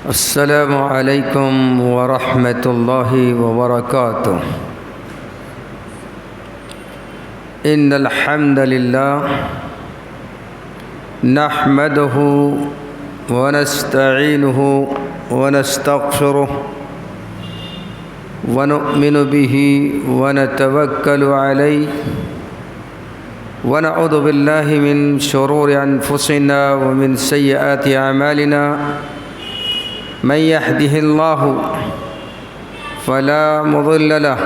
السلام علیکم ورحمۃ اللہ وبرکاتہ۔ ان الحمد للہ نحمده ونستعینه ونستغفره ونؤمن به ونتوکل علیہ ونعوذ باللہ من شرور انفسنا ومن سیئات اعمالنا من يهده الله فلا مضل له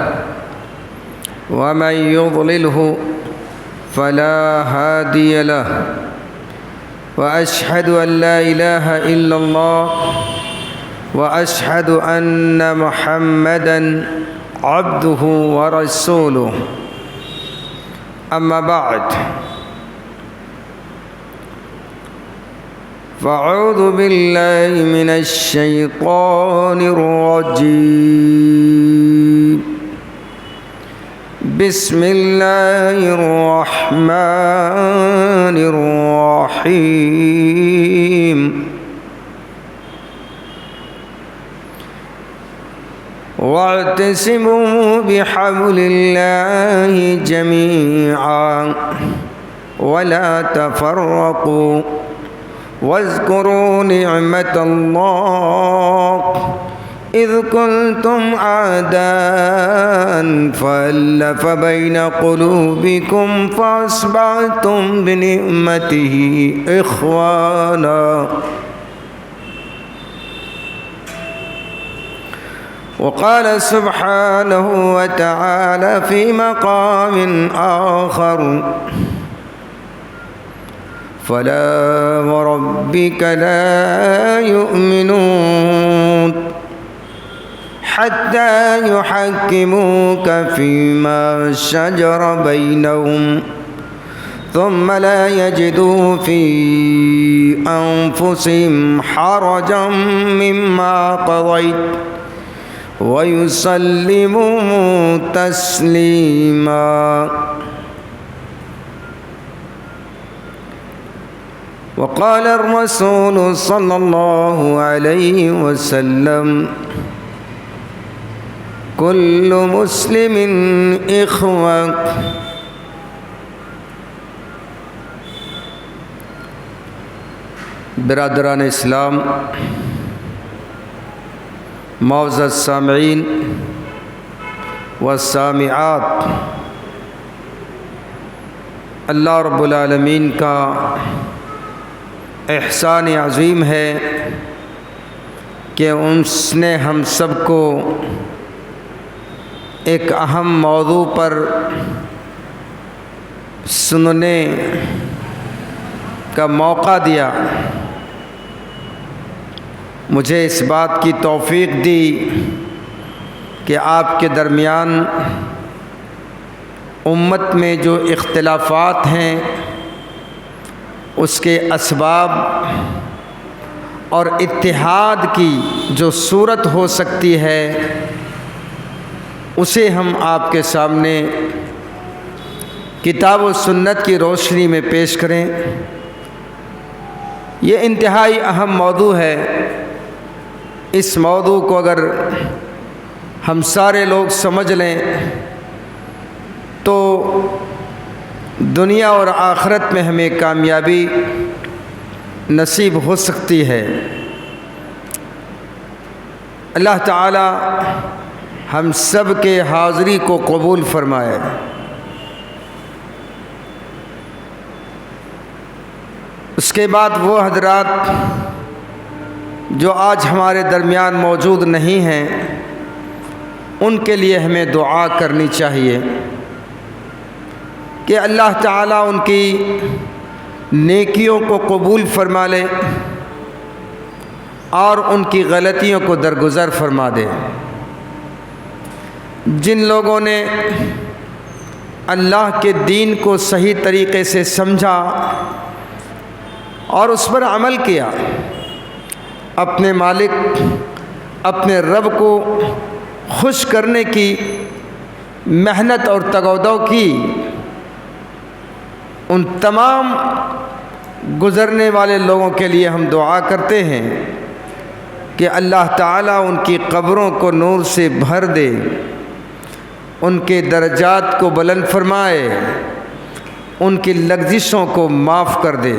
ومن يضلله فلا هادي له وأشهد أن لا إله إلا الله وأشهد أن محمدًا عبده ورسوله أما بعد فأعوذ بالله من الشيطان الرجيم بسم الله الرحمن الرحيم واعتصموا بحبل الله جميعا ولا تفرقوا واذكروا نعمة الله إذ كنتم أعداء فألف بين قلوبكم فأصبحتم بنعمته إخوانا وقال سبحانه وتعالى في مقام آخر فلا وربك لا يؤمنون حتى يحكموك فيما شجر بينهم ثم لا يجدوا في أنفسهم حرجا مما قضيت ويسلموا تسليما وقال الرسول صلى الله عليه وسلم كل مسلم إخوة برادران اسلام، معزز سامعین و سامعات، اللہ رب العالمین کا احسان عظیم ہے کہ اس نے ہم سب کو ایک اہم موضوع پر سننے کا موقع دیا، مجھے اس بات کی توفیق دی کہ آپ کے درمیان امت میں جو اختلافات ہیں اس کے اسباب اور اتحاد کی جو صورت ہو سکتی ہے اسے ہم آپ کے سامنے کتاب و سنت کی روشنی میں پیش کریں۔ یہ انتہائی اہم موضوع ہے۔ اس موضوع کو اگر ہم سارے لوگ سمجھ لیں تو دنیا اور آخرت میں ہمیں کامیابی نصیب ہو سکتی ہے۔ اللہ تعالی ہم سب کے حاضری کو قبول فرمائے۔ اس کے بعد وہ حضرات جو آج ہمارے درمیان موجود نہیں ہیں ان کے لیے ہمیں دعا کرنی چاہیے کہ اللہ تعالیٰ ان کی نیکیوں کو قبول فرما لے اور ان کی غلطیوں کو درگزر فرما دے۔ جن لوگوں نے اللہ کے دین کو صحیح طریقے سے سمجھا اور اس پر عمل کیا، اپنے مالک اپنے رب کو خوش کرنے کی محنت اور تگودو کی، ان تمام گزرنے والے لوگوں کے لیے ہم دعا کرتے ہیں کہ اللہ تعالیٰ ان کی قبروں کو نور سے بھر دے، ان کے درجات کو بلند فرمائے، ان کی لغزشوں کو معاف کر دے۔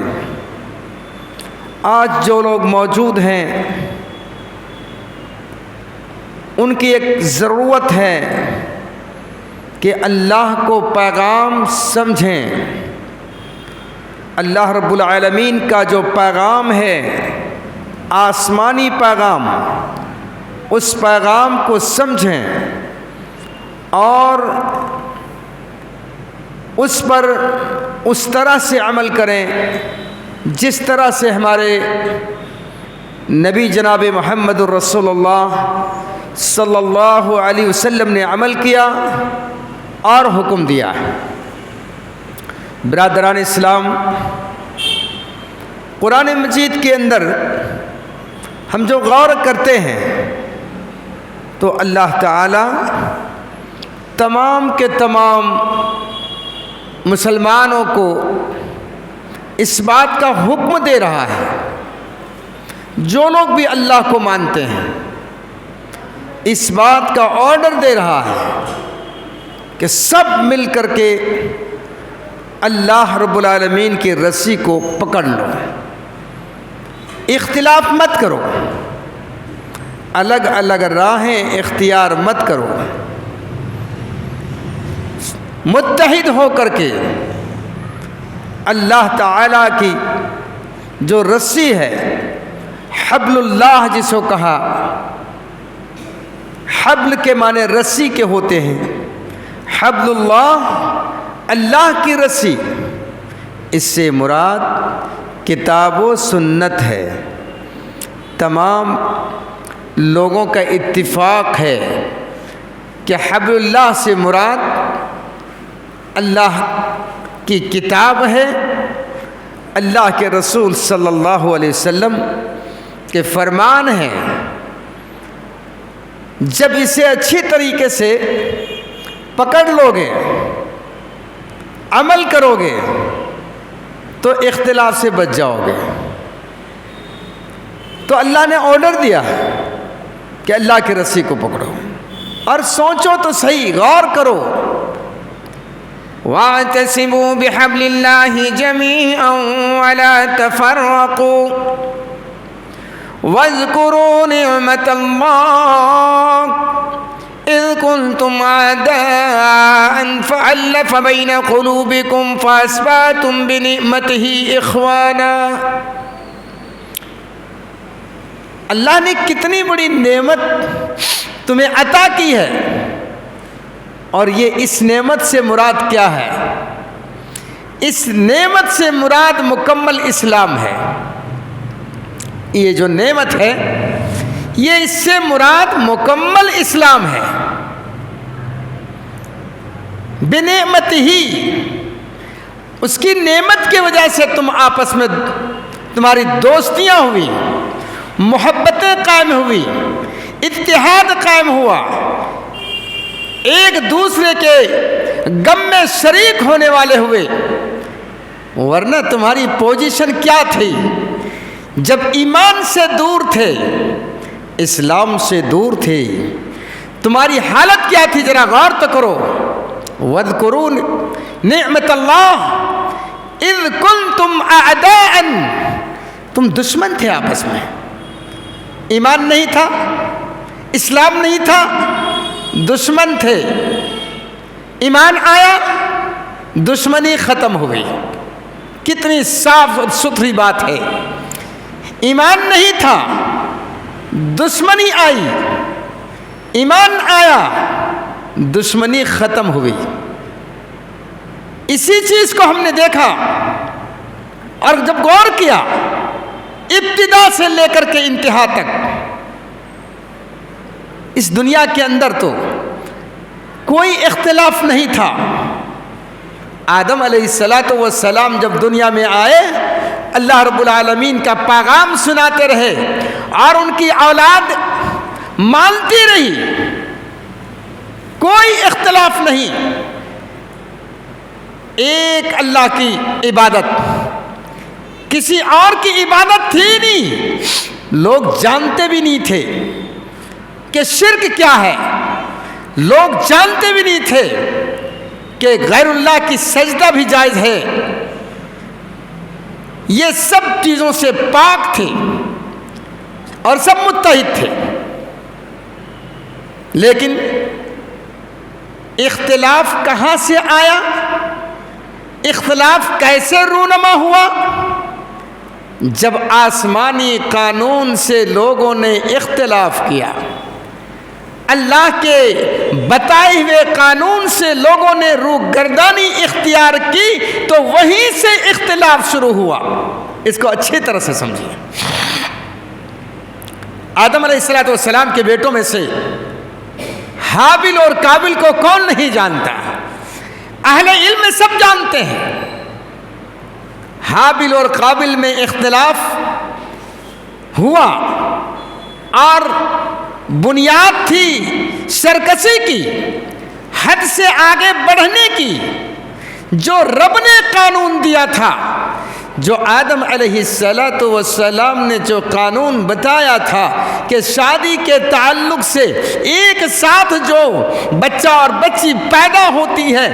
آج جو لوگ موجود ہیں ان کی ایک ضرورت ہے کہ اللہ کو پیغام سمجھیں۔ اللہ رب العالمین کا جو پیغام ہے، آسمانی پیغام، اس پیغام کو سمجھیں اور اس پر اس طرح سے عمل کریں جس طرح سے ہمارے نبی جناب محمد الرسول اللہ صلی اللہ علیہ وسلم نے عمل کیا اور حکم دیا ہے۔ برادران اسلام، قرآن مجید کے اندر ہم جو غور کرتے ہیں تو اللہ تعالی تمام کے تمام مسلمانوں کو اس بات کا حکم دے رہا ہے، جو لوگ بھی اللہ کو مانتے ہیں اس بات کا آرڈر دے رہا ہے کہ سب مل کر کے اللہ رب العالمین کی رسی کو پکڑ لو، اختلاف مت کرو، الگ الگ راہیں اختیار مت کرو، متحد ہو کر کے اللہ تعالیٰ کی جو رسی ہے، حبل اللہ جس کو کہا، حبل کے معنی رسی کے ہوتے ہیں، حبل اللہ اللہ کی رسی، اس سے مراد کتاب و سنت ہے۔ تمام لوگوں کا اتفاق ہے کہ حبل اللہ سے مراد اللہ کی کتاب ہے، اللہ کے رسول صلی اللہ علیہ وسلم کے فرمان ہیں۔ جب اسے اچھی طریقے سے پکڑ لو گے، عمل کرو گے تو اختلاف سے بچ جاؤ گے۔ تو اللہ نے آرڈر دیا ہے کہ اللہ کی رسی کو پکڑو، اور سوچو تو صحیح، غور کرو۔ وَاعْتَصِمُوا بِحَبْلِ اللَّهِ جَمِيعًا وَلَا تَفَرَّقُوا وَاذْكُرُوا نِعْمَةَ اللَّهِ إِذْ كُنْتُمْ أَعْدَاءً فَأَلَّفَ بَيْنَ قُلُوبِكُمْ فَأَصْبَحْتُمْ بِنِعْمَتِهِ إِخْوَانًا۔ اللہ نے کتنی بڑی نعمت تمہیں عطا کی ہے، اور یہ اس نعمت سے مراد کیا ہے؟ اس نعمت سے مراد مکمل اسلام ہے۔ یہ جو نعمت ہے یہ اس سے مراد مکمل اسلام ہے۔ بنعمت ہی، اس کی نعمت کی وجہ سے تم آپس میں تمہاری دوستیاں ہوئی، محبتیں قائم ہوئی، اتحاد قائم ہوا، ایک دوسرے کے غم میں شریک ہونے والے ہوئے۔ ورنہ تمہاری پوزیشن کیا تھی جب ایمان سے دور تھے، اسلام سے دور تھے؟ تمہاری حالت کیا تھی؟ ذرا غور تو کرو۔ وَاذْكُرُوا نِعْمَةَ اللَّهِ إِذْ كُنْتُمْ أَعْدَاءً، تم دشمن تھے آپس میں، ایمان نہیں تھا، اسلام نہیں تھا، دشمن تھے۔ ایمان آیا، دشمنی ختم ہو گئی۔ کتنی صاف ستھری بات ہے۔ ایمان نہیں تھا، دشمنی آئی، ایمان آیا، دشمنی ختم ہوئی۔ اسی چیز کو ہم نے دیکھا اور جب غور کیا، ابتدا سے لے کر کے انتہا تک اس دنیا کے اندر تو کوئی اختلاف نہیں تھا۔ آدم علیہ السلام جب دنیا میں آئے، اللہ رب العالمین کا پیغام سناتے رہے اور ان کی اولاد مانتی رہی، کوئی اختلاف نہیں، ایک اللہ کی عبادت، کسی اور کی عبادت تھی نہیں، لوگ جانتے بھی نہیں تھے کہ شرک کیا ہے، لوگ جانتے بھی نہیں تھے کہ غیر اللہ کی سجدہ بھی جائز ہے، یہ سب چیزوں سے پاک تھے اور سب متحد تھے۔ لیکن اختلاف کہاں سے آیا، اختلاف کیسے رونما ہوا؟ جب آسمانی قانون سے لوگوں نے اختلاف کیا، اللہ کے بتائے ہوئے قانون سے لوگوں نے روگردانی اختیار کی تو وہیں سے اختلاف شروع ہوا۔ اس کو اچھی طرح سے سمجھیے۔ آدم علیہ السلام کے بیٹوں میں سے حابل اور قابل کو کون نہیں جانتا؟ اہل علم میں سب جانتے ہیں۔ حابل اور قابل میں اختلاف ہوا اور بنیاد تھی سرکشی کی، حد سے آگے بڑھنے کی۔ جو رب نے قانون دیا تھا، جو آدم علیہ السلام نے جو قانون بتایا تھا کہ شادی کے تعلق سے ایک ساتھ جو بچہ اور بچی پیدا ہوتی ہے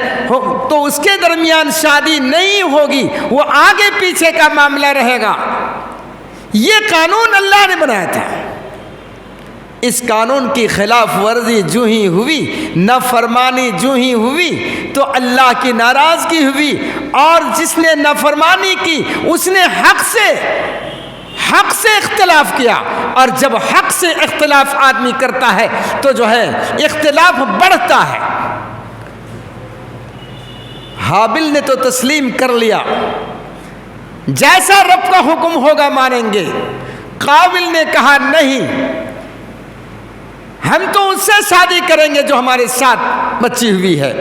تو اس کے درمیان شادی نہیں ہوگی، وہ آگے پیچھے کا معاملہ رہے گا، یہ قانون اللہ نے بنایا تھا۔ اس قانون کی خلاف ورزی جو ہی ہوئی، نافرمانی جو ہی ہوئی تو اللہ کی ناراضگی ہوئی، اور جس نے نافرمانی کی اس نے حق سے اختلاف کیا، اور جب حق سے اختلاف آدمی کرتا ہے تو جو ہے اختلاف بڑھتا ہے۔ حابل نے تو تسلیم کر لیا، جیسا رب کا حکم ہوگا مانیں گے۔ قابل نے کہا نہیں، ہم تو اس سے شادی کریں گے جو ہمارے ساتھ بچی ہوئی ہے،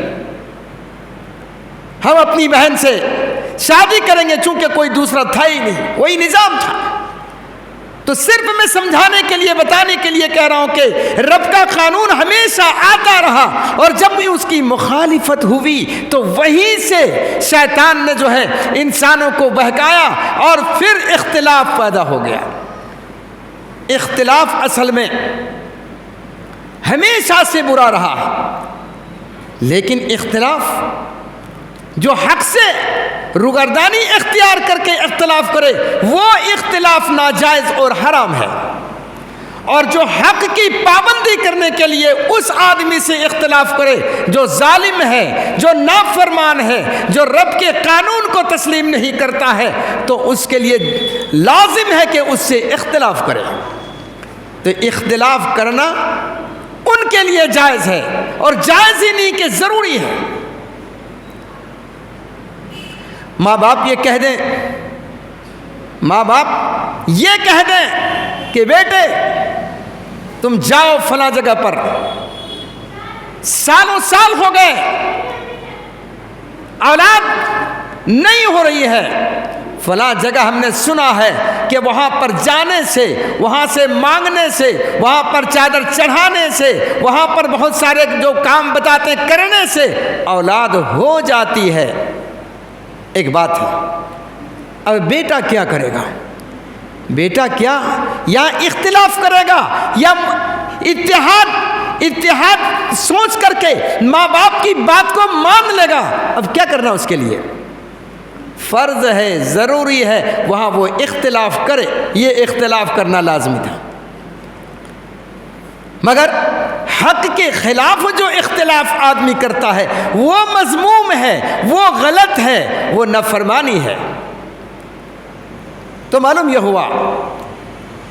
ہم اپنی بہن سے شادی کریں گے، چونکہ کوئی دوسرا تھا ہی نہیں، وہی نظام تھا۔ تو صرف میں سمجھانے کے لیے، بتانے کے لیے کہہ رہا ہوں کہ رب کا قانون ہمیشہ آتا رہا، اور جب بھی اس کی مخالفت ہوئی تو وہیں سے شیطان نے جو ہے انسانوں کو بہکایا اور پھر اختلاف پیدا ہو گیا۔ اختلاف اصل میں ہمیشہ سے برا رہا ہے، لیکن اختلاف جو حق سے روگردانی اختیار کر کے اختلاف کرے وہ اختلاف ناجائز اور حرام ہے، اور جو حق کی پابندی کرنے کے لیے اس آدمی سے اختلاف کرے جو ظالم ہے، جو نافرمان ہے، جو رب کے قانون کو تسلیم نہیں کرتا ہے، تو اس کے لیے لازم ہے کہ اس سے اختلاف کرے۔ تو اختلاف کرنا ان کے لیے جائز ہے، اور جائز ہی نہیں کہ ضروری ہے۔ ماں باپ یہ کہہ دیں، ماں باپ یہ کہہ دیں کہ بیٹے تم جاؤ فلاں جگہ پر، سالوں سال ہو گئے اولاد نہیں ہو رہی ہے، فلاں جگہ ہم نے سنا ہے کہ وہاں پر جانے سے، وہاں سے مانگنے سے، وہاں پر چادر چڑھانے سے، وہاں پر بہت سارے جو کام بتاتے کرنے سے اولاد ہو جاتی ہے۔ ایک بات ہے، اب بیٹا کیا کرے گا؟ بیٹا کیا یا اختلاف کرے گا یا اتحاد سوچ کر کے ماں باپ کی بات کو مان لے گا؟ اب کیا کرنا اس کے لیے؟ فرض ہے، ضروری ہے وہاں وہ اختلاف کرے، یہ اختلاف کرنا لازمی تھا۔ مگر حق کے خلاف جو اختلاف آدمی کرتا ہے وہ مذموم ہے، وہ غلط ہے، وہ نافرمانی ہے۔ تو معلوم یہ ہوا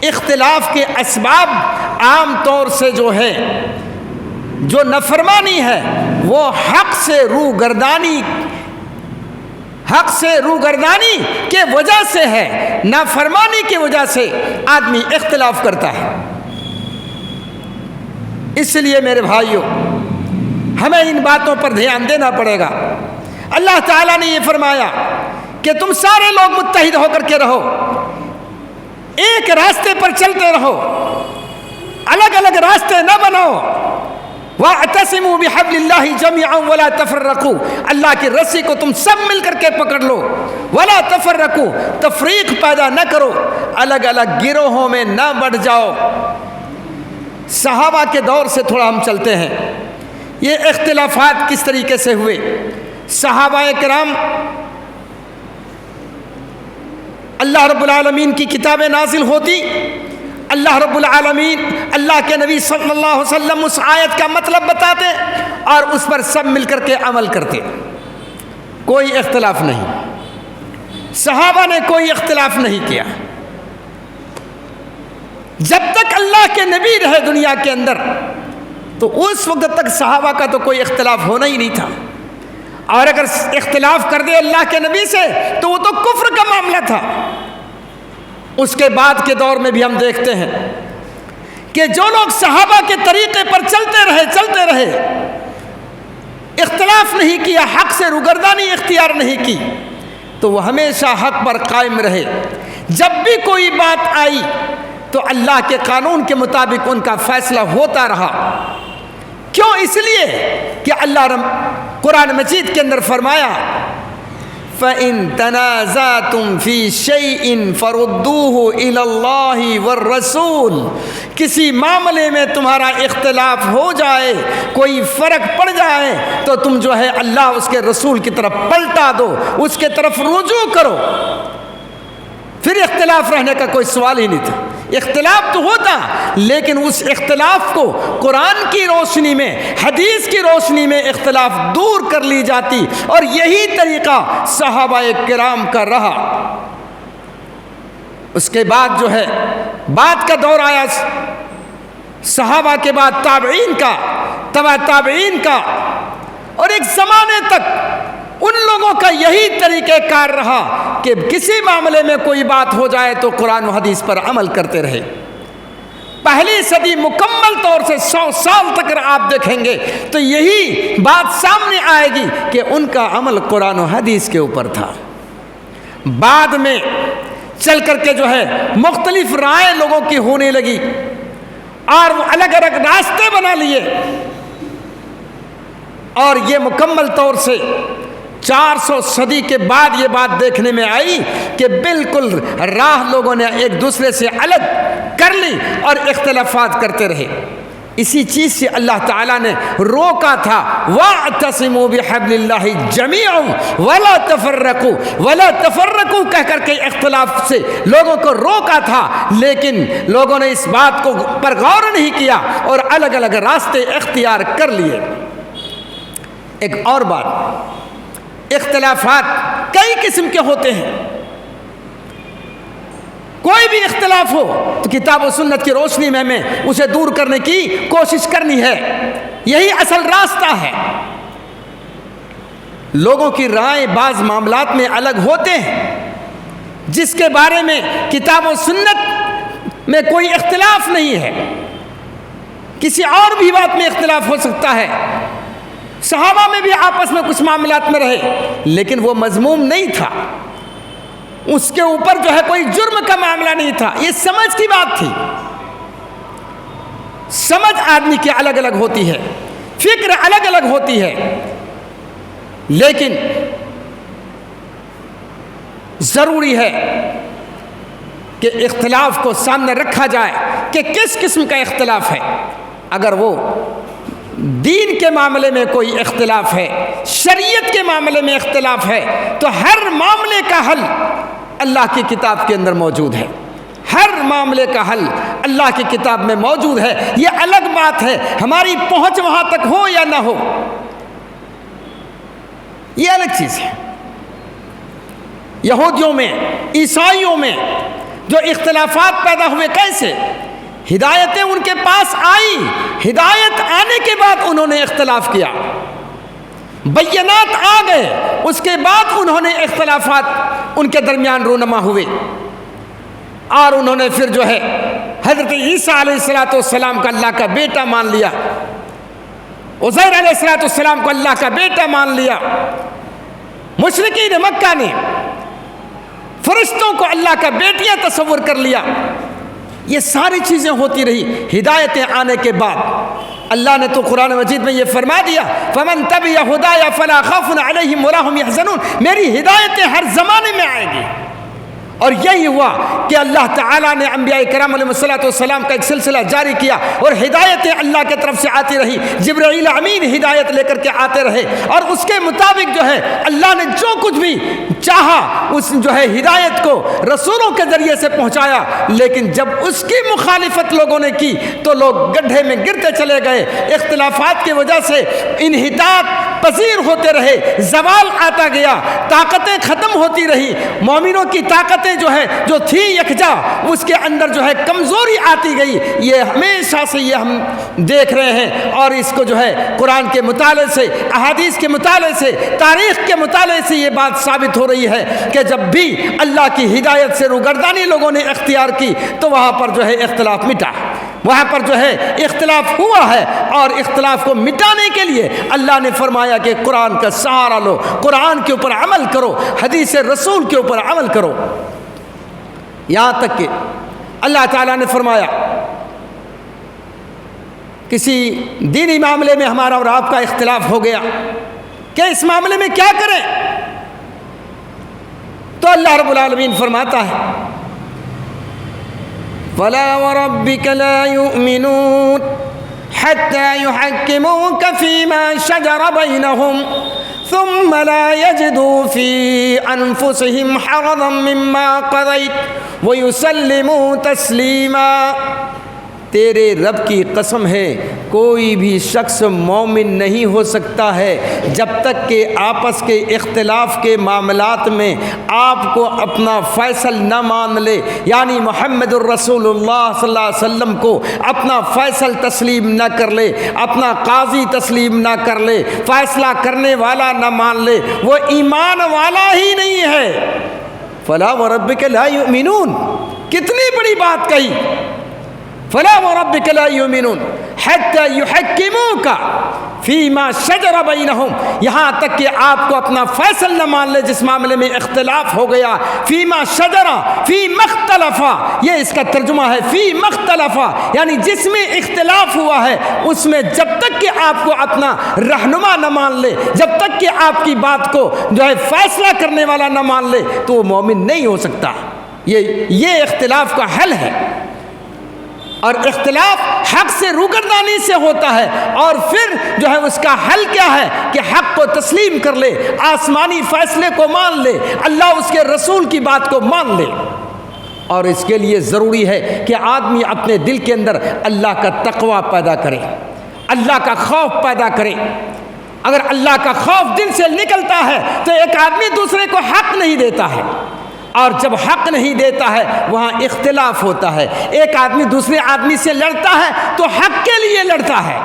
اختلاف کے اسباب عام طور سے جو ہے، جو نافرمانی ہے وہ حق سے روگردانی کے وجہ سے ہے، نافرمانی کی وجہ سے آدمی اختلاف کرتا ہے۔ اس لیے میرے بھائیوں ہمیں ان باتوں پر دھیان دینا پڑے گا۔ اللہ تعالیٰ نے یہ فرمایا کہ تم سارے لوگ متحد ہو کر کے رہو، ایک راستے پر چلتے رہو، الگ الگ راستے نہ بناؤ۔ وَاعْتَصِمُوا بِحَبْلِ اللَّهِ جَمِيعًا وَلَا تَفَرَّقُوا، اللہ کی رسی کو تم سب مل کر کے پکڑ لو. وَلَا تَفَرَّقُوا، تفریق پیدا نہ کرو، الگ الگ گروہوں میں نہ بڑھ جاؤ. صحابہ کے دور سے تھوڑا ہم چلتے ہیں، یہ اختلافات کس طریقے سے ہوئے. صحابہ کرام اللہ رب العالمین کی کتابیں نازل ہوتی، اللہ رب العالمین اللہ کے نبی صلی اللہ علیہ وسلم اس آیت کا مطلب بتاتے اور اس پر سب مل کر کے عمل کرتے، کوئی اختلاف نہیں. صحابہ نے کوئی اختلاف نہیں کیا. جب تک اللہ کے نبی رہے دنیا کے اندر تو اس وقت تک صحابہ کا تو کوئی اختلاف ہونا ہی نہیں تھا، اور اگر اختلاف کر دے اللہ کے نبی سے تو وہ تو کفر کا معاملہ تھا. اس کے بعد کے دور میں بھی ہم دیکھتے ہیں کہ جو لوگ صحابہ کے طریقے پر چلتے رہے، اختلاف نہیں کیا، حق سے روگردانی اختیار نہیں کی، تو وہ ہمیشہ حق پر قائم رہے. جب بھی کوئی بات آئی تو اللہ کے قانون کے مطابق ان کا فیصلہ ہوتا رہا. کیوں؟ اس لیے کہ اللہ قرآن مجید کے اندر فرمایا فَإِن تَنَازَعْتُمْ فِي شَيْءٍ فَرُدُّوهُ إِلَى اللَّهِ وَالرَّسُولِ، کسی معاملے میں تمہارا اختلاف ہو جائے، کوئی فرق پڑ جائے تو تم جو ہے اللہ اس کے رسول کی طرف پلٹا دو، اس کے طرف رجوع کرو. پھر اختلاف رہنے کا کوئی سوال ہی نہیں تھا. اختلاف تو ہوتا، لیکن اس اختلاف کو قرآن کی روشنی میں، حدیث کی روشنی میں اختلاف دور کر لی جاتی، اور یہی طریقہ صحابہ کرام کا رہا. اس کے بعد جو ہے بعد کا دور آیا، صحابہ کے بعد تابعین کا، تبع تابعین کا، اور ایک زمانے تک ان لوگوں کا یہی طریقہ کار رہا کہ کسی معاملے میں کوئی بات ہو جائے تو قرآن و حدیث پر عمل کرتے رہے. پہلی صدی مکمل طور سے 100 سال تک آپ دیکھیں گے تو یہی بات سامنے آئے گی کہ ان کا عمل قرآن و حدیث کے اوپر تھا. بعد میں چل کر کے جو ہے مختلف رائے لوگوں کی ہونے لگی اور وہ الگ الگ راستے بنا لیے، اور یہ مکمل طور سے 400 صدی کے بعد یہ بات دیکھنے میں آئی کہ بالکل راہ لوگوں نے ایک دوسرے سے الگ کر لی اور اختلافات کرتے رہے. اسی چیز سے اللہ تعالیٰ نے روکا تھا وَاعْتَصِمُوا بِحَبْلِ اللَّهِ جَمِيعًا وَلَا تَفَرَّقُوا وَلَا تَفَرَّقُوا کہہ کر کے اختلاف سے لوگوں کو روکا تھا، لیکن لوگوں نے اس بات کو پر غور نہیں کیا اور الگ الگ راستے اختیار کر لیے. ایک اور بات، اختلافات کئی قسم کے ہوتے ہیں. کوئی بھی اختلاف ہو تو کتاب و سنت کی روشنی میں ہمیں اسے دور کرنے کی کوشش کرنی ہے، یہی اصل راستہ ہے. لوگوں کی رائے بعض معاملات میں الگ ہوتے ہیں جس کے بارے میں کتاب و سنت میں کوئی اختلاف نہیں ہے، کسی اور بھی بات میں اختلاف ہو سکتا ہے. صحابہ میں بھی آپس میں کچھ معاملات میں رہے لیکن وہ مذموم نہیں تھا، اس کے اوپر جو ہے کوئی جرم کا معاملہ نہیں تھا، یہ سمجھ کی بات تھی. سمجھ آدمی کی الگ الگ ہوتی ہے، فکر الگ الگ ہوتی ہے، لیکن ضروری ہے کہ اختلاف کو سامنے رکھا جائے کہ کس قسم کا اختلاف ہے. اگر وہ دین کے معاملے میں کوئی اختلاف ہے، شریعت کے معاملے میں اختلاف ہے، تو ہر معاملے کا حل اللہ کی کتاب کے اندر موجود ہے. ہر معاملے کا حل اللہ کی کتاب میں موجود ہے. یہ الگ بات ہے ہماری پہنچ وہاں تک ہو یا نہ ہو، یہ الگ چیز ہے. یہودیوں میں، عیسائیوں میں جو اختلافات پیدا ہوئے، کیسے ہدایتیں ان کے پاس آئی، ہدایت آنے کے بعد انہوں نے اختلاف کیا، بینات آ گئے، اس کے بعد انہوں نے اختلافات ان کے درمیان رونما ہوئے، اور انہوں نے پھر جو ہے حضرت عیسیٰ علیہ السلام کو اللہ کا بیٹا مان لیا، عزیر علیہ السلام کو اللہ کا بیٹا مان لیا. مشرکین مکہ نے فرشتوں کو اللہ کا بیٹیاں تصور کر لیا. یہ ساری چیزیں ہوتی رہی ہدایتیں آنے کے بعد. اللہ نے تو قرآن مجید میں یہ فرما دیا فمن تبع ہدایا فلا خوف علیہم ولا هم يحزنون، میری ہدایتیں ہر زمانے میں آئے گی۔ اور یہی ہوا کہ اللہ تعالیٰ نے انبیاء کرام علیہ السلام کا ایک سلسلہ جاری کیا اور ہدایتیں اللہ کی طرف سے آتی رہی، جبرائیل امین ہدایت لے کر کے آتے رہے، اور اس کے مطابق جو ہے اللہ نے جو کچھ بھی چاہا اس جو ہے ہدایت کو رسولوں کے ذریعے سے پہنچایا۔ لیکن جب اس کی مخالفت لوگوں نے کی تو لوگ گڈھے میں گرتے چلے گئے، اختلافات کی وجہ سے انحطاط پذیر ہوتے رہے، زوال آتا گیا، طاقتیں ختم ہوتی رہی، مومنوں کی طاقتیں جو ہے جو تھی یکجا اس کے اندر جو ہے کمزوری آتی گئی۔ یہ ہمیشہ سے یہ ہم دیکھ رہے ہیں، اور اس کو جو ہے قرآن کے مطالعے سے، احادیث کے مطالعے سے، تاریخ کے مطالعے سے یہ بات ثابت ہو رہی ہے کہ جب بھی اللہ کی ہدایت سے روگردانی لوگوں نے اختیار کی تو وہاں پر جو ہے اختلاف مٹا، وہاں پر جو ہے اختلاف ہوا ہے، اور اختلاف کو مٹانے کے لیے اللہ نے فرمایا کہ قرآن کا سہارا لو، قرآن کے اوپر عمل کرو، حدیث رسول کے اوپر عمل کرو۔ یہاں تک کہ اللہ تعالیٰ نے فرمایا کسی دینی معاملے میں ہمارا اور آپ کا اختلاف ہو گیا کہ اس معاملے میں کیا کریں، تو اللہ رب العالمین فرماتا ہے فَلَا وَرَبِّكَ لَا يُؤْمِنُونَ حَتَّى يُحَكِّمُوكَ فِي مَا شَجَرَ بَيْنَهُمْ ثم لا يجدوا في أنفسهم حرجا مما قضيت ويسلموا تسلیما۔ تیرے رب کی قسم ہے کوئی بھی شخص مومن نہیں ہو سکتا ہے جب تک کہ آپس کے اختلاف کے معاملات میں آپ کو اپنا فیصل نہ مان لے، یعنی محمد الرسول اللہ صلی اللہ علیہ وسلم کو اپنا فیصل تسلیم نہ کر لے، اپنا قاضی تسلیم نہ کر لے، فیصلہ کرنے والا نہ مان لے، وہ ایمان والا ہی نہیں ہے۔ فلا وربک لا یؤمنون، کتنی بڑی بات کہی، فلا وربک لا یؤمنون حتی یحکموک فیما شجر بینہم، یہاں تک کہ آپ کو اپنا فیصل نہ مان لے جس معاملے میں اختلاف ہو گیا، فیما شجر فی مختلفہ، یہ اس کا ترجمہ ہے فی مختلفہ، یعنی جس میں اختلاف ہوا ہے اس میں جب تک کہ آپ کو اپنا رہنما نہ مان لے، جب تک کہ آپ کی بات کو جو ہے فیصلہ کرنے والا نہ مان لے تو وہ مومن نہیں ہو سکتا۔ یہ اختلاف کا حل ہے، اور اختلاف حق سے روگردانی سے ہوتا ہے، اور پھر جو ہے اس کا حل کیا ہے کہ حق کو تسلیم کر لے، آسمانی فیصلے کو مان لے، اللہ اس کے رسول کی بات کو مان لے۔ اور اس کے لیے ضروری ہے کہ آدمی اپنے دل کے اندر اللہ کا تقوی پیدا کرے، اللہ کا خوف پیدا کرے۔ اگر اللہ کا خوف دل سے نکلتا ہے تو ایک آدمی دوسرے کو حق نہیں دیتا ہے، اور جب حق نہیں دیتا ہے وہاں اختلاف ہوتا ہے، ایک آدمی دوسرے آدمی سے لڑتا ہے تو حق کے لیے لڑتا ہے،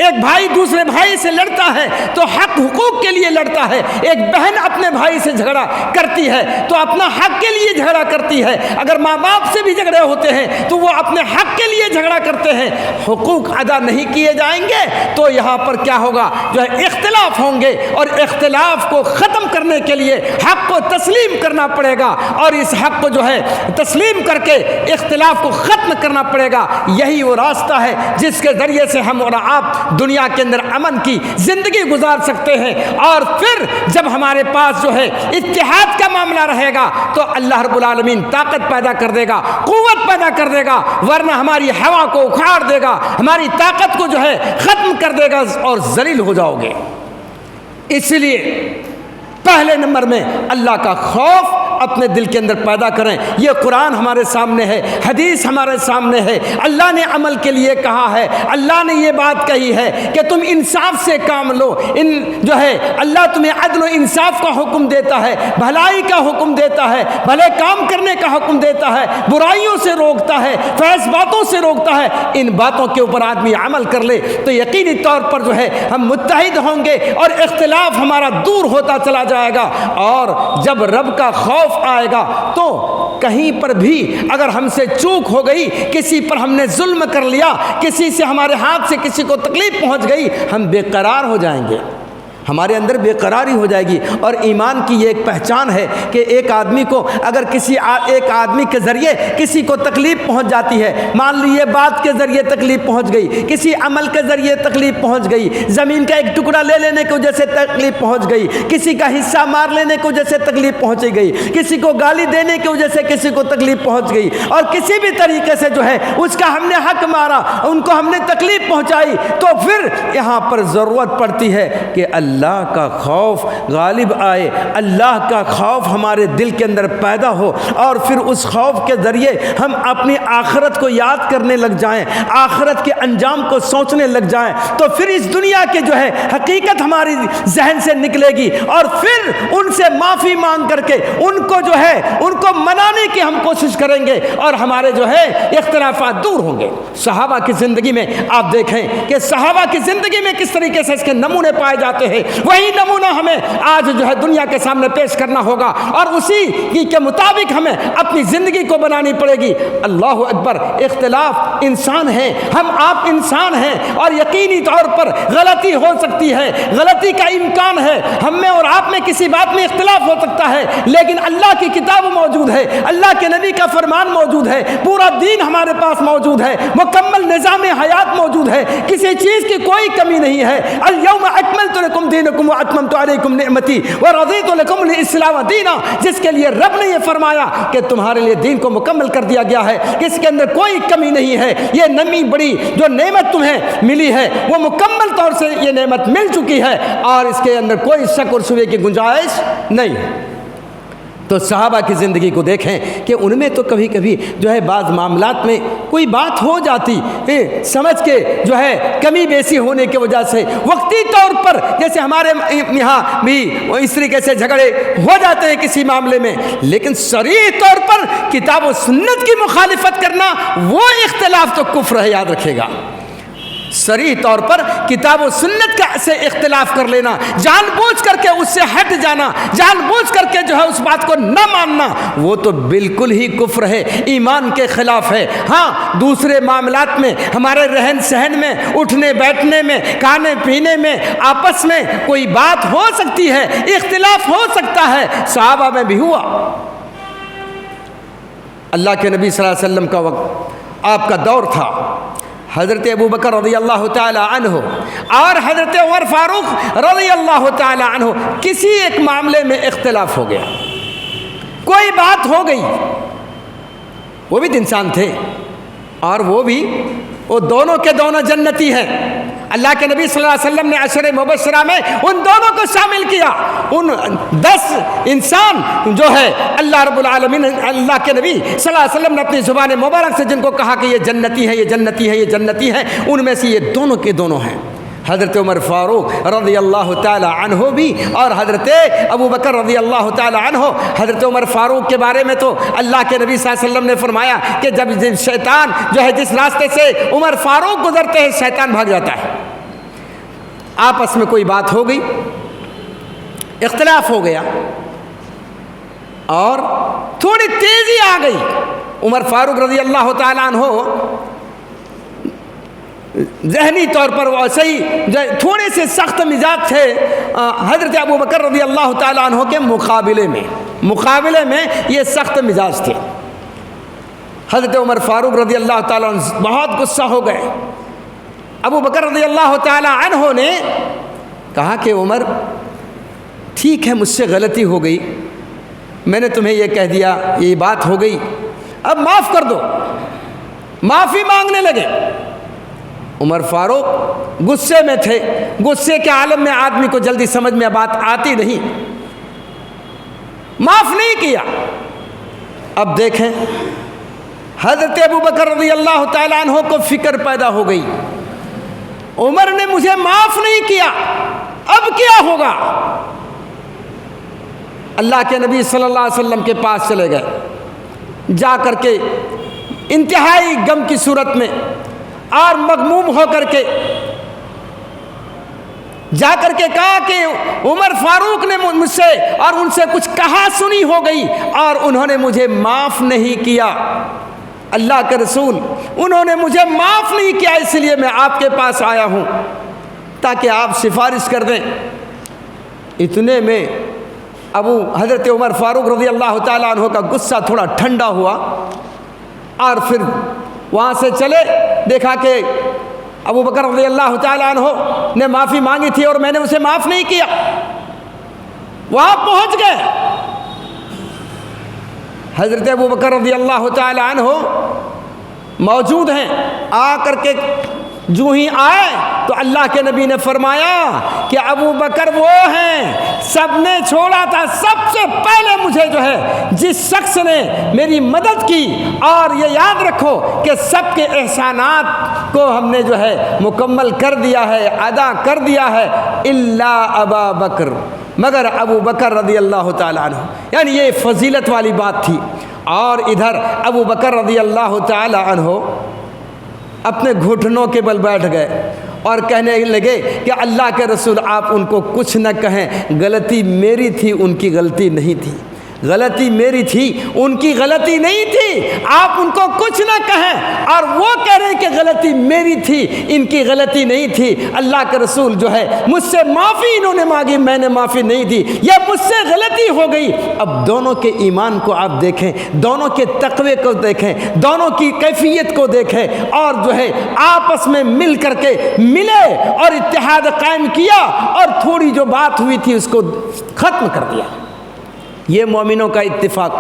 ایک بھائی دوسرے بھائی سے لڑتا ہے تو حق حقوق کے لیے لڑتا ہے، ایک بہن اپنے بھائی سے جھگڑا کرتی ہے تو اپنا حق کے لیے جھگڑا کرتی ہے، اگر ماں باپ سے بھی جھگڑے ہوتے ہیں تو وہ اپنے حق کے لیے جھگڑا کرتے ہیں۔ حقوق ادا نہیں کیے جائیں گے تو یہاں پر کیا ہوگا، جو ہے اختلاف ہوں گے، اور اختلاف کو ختم کرنے کے لیے حق کو تسلیم کرنا پڑے گا، اور اس حق کو جو ہے تسلیم کر کے اختلاف کو ختم کرنا پڑے گا۔ یہی وہ راستہ ہے جس کے ذریعے سے ہم اور آپ دنیا کے اندر امن کی زندگی گزار سکتے ہیں، اور پھر جب ہمارے پاس جو ہے اتحاد کا معاملہ رہے گا تو اللہ رب العالمین طاقت پیدا کر دے گا، قوت پیدا کر دے گا، ورنہ ہماری ہوا کو اکھاڑ دے گا، ہماری طاقت کو جو ہے ختم کر دے گا اور ذلیل ہو جاؤ گے۔ اس لیے پہلے نمبر میں اللہ کا خوف اپنے دل کے اندر پیدا کریں۔ یہ قرآن ہمارے سامنے ہے، حدیث ہمارے سامنے ہے، اللہ نے عمل کے لیے کہا ہے، اللہ نے یہ بات کہی ہے کہ تم انصاف سے کام لو، جو ہے اللہ تمہیں عدل و انصاف کا حکم دیتا ہے، بھلائی کا حکم دیتا ہے، بھلے کام کرنے کا حکم دیتا ہے، برائیوں سے روکتا ہے، فحش باتوں سے روکتا ہے۔ ان باتوں کے اوپر آدمی عمل کر لے تو یقینی طور پر جو ہے ہم متحد ہوں گے اور اختلاف ہمارا دور ہوتا چلا جائے گا، اور جب رب کا خوف آئے گا تو کہیں پر بھی اگر ہم سے چوک ہو گئی، کسی پر ہم نے ظلم کر لیا، کسی سے ہمارے ہاتھ سے کسی کو تکلیف پہنچ گئی، ہم بے قرار ہو جائیں گے، ہمارے اندر بے قراری ہو جائے گی۔ اور ایمان کی یہ ایک پہچان ہے کہ ایک آدمی کو اگر ایک آدمی کے ذریعے کسی کو تکلیف پہنچ جاتی ہے، مان لیجیے بات کے ذریعے تکلیف پہنچ گئی، کسی عمل کے ذریعے تکلیف پہنچ گئی، زمین کا ایک ٹکڑا لے لینے کی وجہ سے تکلیف پہنچ گئی، کسی کا حصہ مار لینے کی وجہ سے تکلیف پہنچ گئی، کسی کو گالی دینے کی وجہ سے کسی کو تکلیف پہنچ گئی، اور کسی بھی طریقے سے جو ہے اس کا ہم نے حق مارا، ان کو ہم نے تکلیف پہنچائی، تو پھر یہاں پر ضرورت پڑتی ہے کہ اللہ کا خوف غالب آئے، اللہ کا خوف ہمارے دل کے اندر پیدا ہو، اور پھر اس خوف کے ذریعے ہم اپنی آخرت کو یاد کرنے لگ جائیں، آخرت کے انجام کو سوچنے لگ جائیں، تو پھر اس دنیا کے جو ہے حقیقت ہماری ذہن سے نکلے گی، اور پھر ان سے معافی مانگ کر کے ان کو جو ہے ان کو منانے کی ہم کوشش کریں گے، اور ہمارے جو ہے اختلافات دور ہوں گے۔ صحابہ کی زندگی میں آپ دیکھیں کہ صحابہ کی زندگی میں کس طریقے سے اس کے نمونے پائے جاتے ہیں، وہی نمونہ ہمیں آج جو ہے دنیا کے سامنے پیش کرنا ہوگا، اور اسی کے مطابق ہمیں اپنی زندگی کو بنانی پڑے گی۔ اللہ اکبر، اختلاف انسان ہے، ہم آپ انسان ہیں، اور یقینی طور پر غلطی ہو سکتی ہے، غلطی کا امکان ہے، ہم میں اور آپ میں کسی بات میں اختلاف ہو سکتا ہے، لیکن اللہ کی کتاب موجود ہے، اللہ کے نبی کا فرمان موجود ہے، پورا دین ہمارے پاس موجود ہے، مکمل نظام حیات موجود ہے، کسی چیز کی کوئی کمی نہیں ہے۔ الیوم اکملت لکم دینکم واتممت علیکم نعمتی ورضیت لکم الاسلام دینا، جس کے لیے رب نے یہ فرمایا کہ تمہارے لیے دین کو مکمل کر دیا گیا ہے، اس کے اندر کوئی کمی نہیں ہے، یہ نمی بڑی جو نعمت تمہیں ملی ہے وہ مکمل طور سے یہ نعمت مل چکی ہے، اور اس کے اندر کوئی شک اور شبہے کی گنجائش نہیں ہے۔ تو صحابہ کی زندگی کو دیکھیں کہ ان میں تو کبھی کبھی جو ہے بعض معاملات میں کوئی بات ہو جاتی، سمجھ کے جو ہے کمی بیسی ہونے کی وجہ سے وقتی طور پر، جیسے ہمارے یہاں بھی اس طریقے سے جھگڑے ہو جاتے ہیں کسی معاملے میں، لیکن صریح طور پر کتاب و سنت کی مخالفت کرنا وہ اختلاف تو کفر ہے، یاد رکھے گا۔ صریح طور پر کتاب و سنت کا سے اختلاف کر لینا، جان بوجھ کر کے اس سے ہٹ جانا، جان بوجھ کر کے جو ہے اس بات کو نہ ماننا، وہ تو بالکل ہی کفر ہے، ایمان کے خلاف ہے۔ ہاں، دوسرے معاملات میں، ہمارے رہن سہن میں، اٹھنے بیٹھنے میں، کھانے پینے میں، آپس میں کوئی بات ہو سکتی ہے، اختلاف ہو سکتا ہے، صحابہ میں بھی ہوا۔ اللہ کے نبی صلی اللہ علیہ وسلم کا وقت، آپ کا دور تھا، حضرت ابو بکر رضی اللہ تعالی عنہ اور حضرت عمر فاروق رضی اللہ تعالی عنہ کسی ایک معاملے میں اختلاف ہو گیا، کوئی بات ہو گئی، وہ بھی انسان تھے، اور وہ دونوں کے دونوں جنتی ہیں۔ اللہ کے نبی صلی اللہ علیہ وسلم نے عشر مبشرہ میں ان دونوں کو شامل کیا، ان 10 انسان جو ہے اللہ رب العالمین، اللہ کے نبی صلی اللہ علیہ وسلم نے اپنی زبان مبارک سے جن کو کہا کہ یہ جنتی ہیں، یہ جنتی ہیں، یہ جنتی ہیں، ان میں سے یہ دونوں کے دونوں ہیں، حضرت عمر فاروق رضی اللہ تعالی عنہ بھی اور حضرت ابو بکر رضی اللہ تعالی عنہ۔ حضرت عمر فاروق کے بارے میں تو اللہ کے نبی صلی اللہ علیہ وسلم نے فرمایا کہ جب شیطان جو ہے جس راستے سے عمر فاروق گزرتے ہیں شیطان بھاگ جاتا ہے۔ آپس میں کوئی بات ہو گئی، اختلاف ہو گیا، اور تھوڑی تیزی آ گئی، عمر فاروق رضی اللہ تعالیٰ عنہ ذہنی طور پر ویسے ہی تھوڑے سے سخت مزاج تھے حضرت ابو بکر رضی اللہ تعالیٰ عنہ کے مقابلے میں یہ سخت مزاج تھے۔ حضرت عمر فاروق رضی اللہ تعالیٰ عنہ بہت غصہ ہو گئے۔ ابو بکر رضی اللہ تعالیٰ عنہ نے کہا کہ عمر ٹھیک ہے، مجھ سے غلطی ہو گئی، میں نے تمہیں یہ کہہ دیا، یہ بات ہو گئی، اب معاف کر دو۔ معافی مانگنے لگے۔ عمر فاروق غصے میں تھے، غصے کے عالم میں آدمی کو جلدی سمجھ میں بات آتی نہیں، معاف نہیں کیا۔ اب دیکھیں حضرت ابو بکر رضی اللہ تعالیٰ عنہ کو فکر پیدا ہو گئی، عمر نے مجھے معاف نہیں کیا، اب کیا ہوگا؟ اللہ کے نبی صلی اللہ علیہ وسلم کے پاس چلے گئے، جا کر کے انتہائی غم کی صورت میں اور مغموم ہو کر کے جا کر کے کہا کہ عمر فاروق نے مجھ سے اور ان سے کچھ کہا سنی ہو گئی اور انہوں نے مجھے معاف نہیں کیا، اللہ کے رسول انہوں نے مجھے معاف نہیں کیا، اس لیے میں آپ کے پاس آیا ہوں تاکہ آپ سفارش کر دیں۔ اتنے میں حضرت عمر فاروق رضی اللہ تعالیٰ عنہ کا غصہ تھوڑا ٹھنڈا ہوا اور پھر وہاں سے چلے. دیکھا کہ ابو بکر رضی اللہ تعالیٰ عنہ نے معافی مانگی تھی اور میں نے اسے معاف نہیں کیا. وہاں پہنچ گئے. حضرت ابو بکر رضی اللہ تعالیٰ عنہ موجود ہیں. آ کر کے جو ہی آئے تو اللہ کے نبی نے فرمایا کہ ابو بکر وہ ہیں سب نے چھوڑا تھا. سب سے پہلے مجھے جو ہے جس شخص نے میری مدد کی, اور یہ یاد رکھو کہ سب کے احسانات کو ہم نے جو ہے مکمل کر دیا ہے, ادا کر دیا ہے, الا ابا بکر, مگر ابو بکر رضی اللہ تعالیٰ عنہ. یعنی یہ فضیلت والی بات تھی. اور ادھر ابو بکر رضی اللہ تعالیٰ عنہ اپنے گھٹنوں کے بل بیٹھ گئے اور کہنے لگے کہ اللہ کے رسول آپ ان کو کچھ نہ کہیں, غلطی میری تھی ان کی غلطی نہیں تھی. غلطی میری تھی ان کی غلطی نہیں تھی, آپ ان کو کچھ نہ کہیں. اور وہ کہہ رہے ہیں کہ غلطی میری تھی ان کی غلطی نہیں تھی. اللہ کے رسول جو ہے مجھ سے معافی انہوں نے مانگی, میں نے معافی نہیں دی, یہ مجھ سے غلطی ہو گئی. اب دونوں کے ایمان کو آپ دیکھیں, دونوں کے تقوی کو دیکھیں, دونوں کی کیفیت کو دیکھیں, اور جو ہے آپس میں مل کر کے ملے اور اتحاد قائم کیا اور تھوڑی جو بات ہوئی تھی اس کو ختم کر دیا. یہ مومنوں کا اتفاق,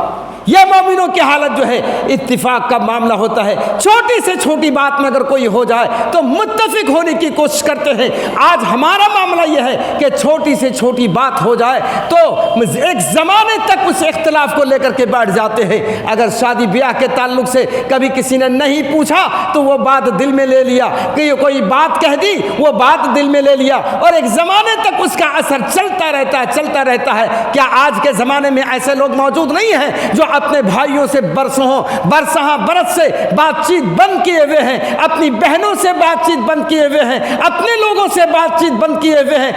یہ مومنوں کی حالت جو ہے اتفاق کا معاملہ ہوتا ہے. چھوٹی سے چھوٹی بات میں اگر کوئی ہو جائے تو متفق ہونے کی کوشش کرتے ہیں. آج ہمارا معاملہ یہ ہے کہ چھوٹی سے چھوٹی بات ہو جائے تو ایک زمانے تک اس اختلاف کو لے کر کے بیٹھ جاتے ہیں. اگر شادی بیاہ کے تعلق سے کبھی کسی نے نہیں پوچھا تو وہ بات دل میں لے لیا, کہ کوئی بات کہہ دی وہ بات دل میں لے لیا, اور ایک زمانے تک اس کا اثر چلتا رہتا ہے. کیا آج کے زمانے میں ایسے لوگ موجود نہیں ہیں جو اپنے بھائیوں سے برسوں برس سے بات چیت بند کیے ہوئے ہیں, اپنی بہنوں سے بات چیت بند کیے ہوئے ہیں, اپنے لوگوں سے بات چیت بند کیے ہوئے ہیں؟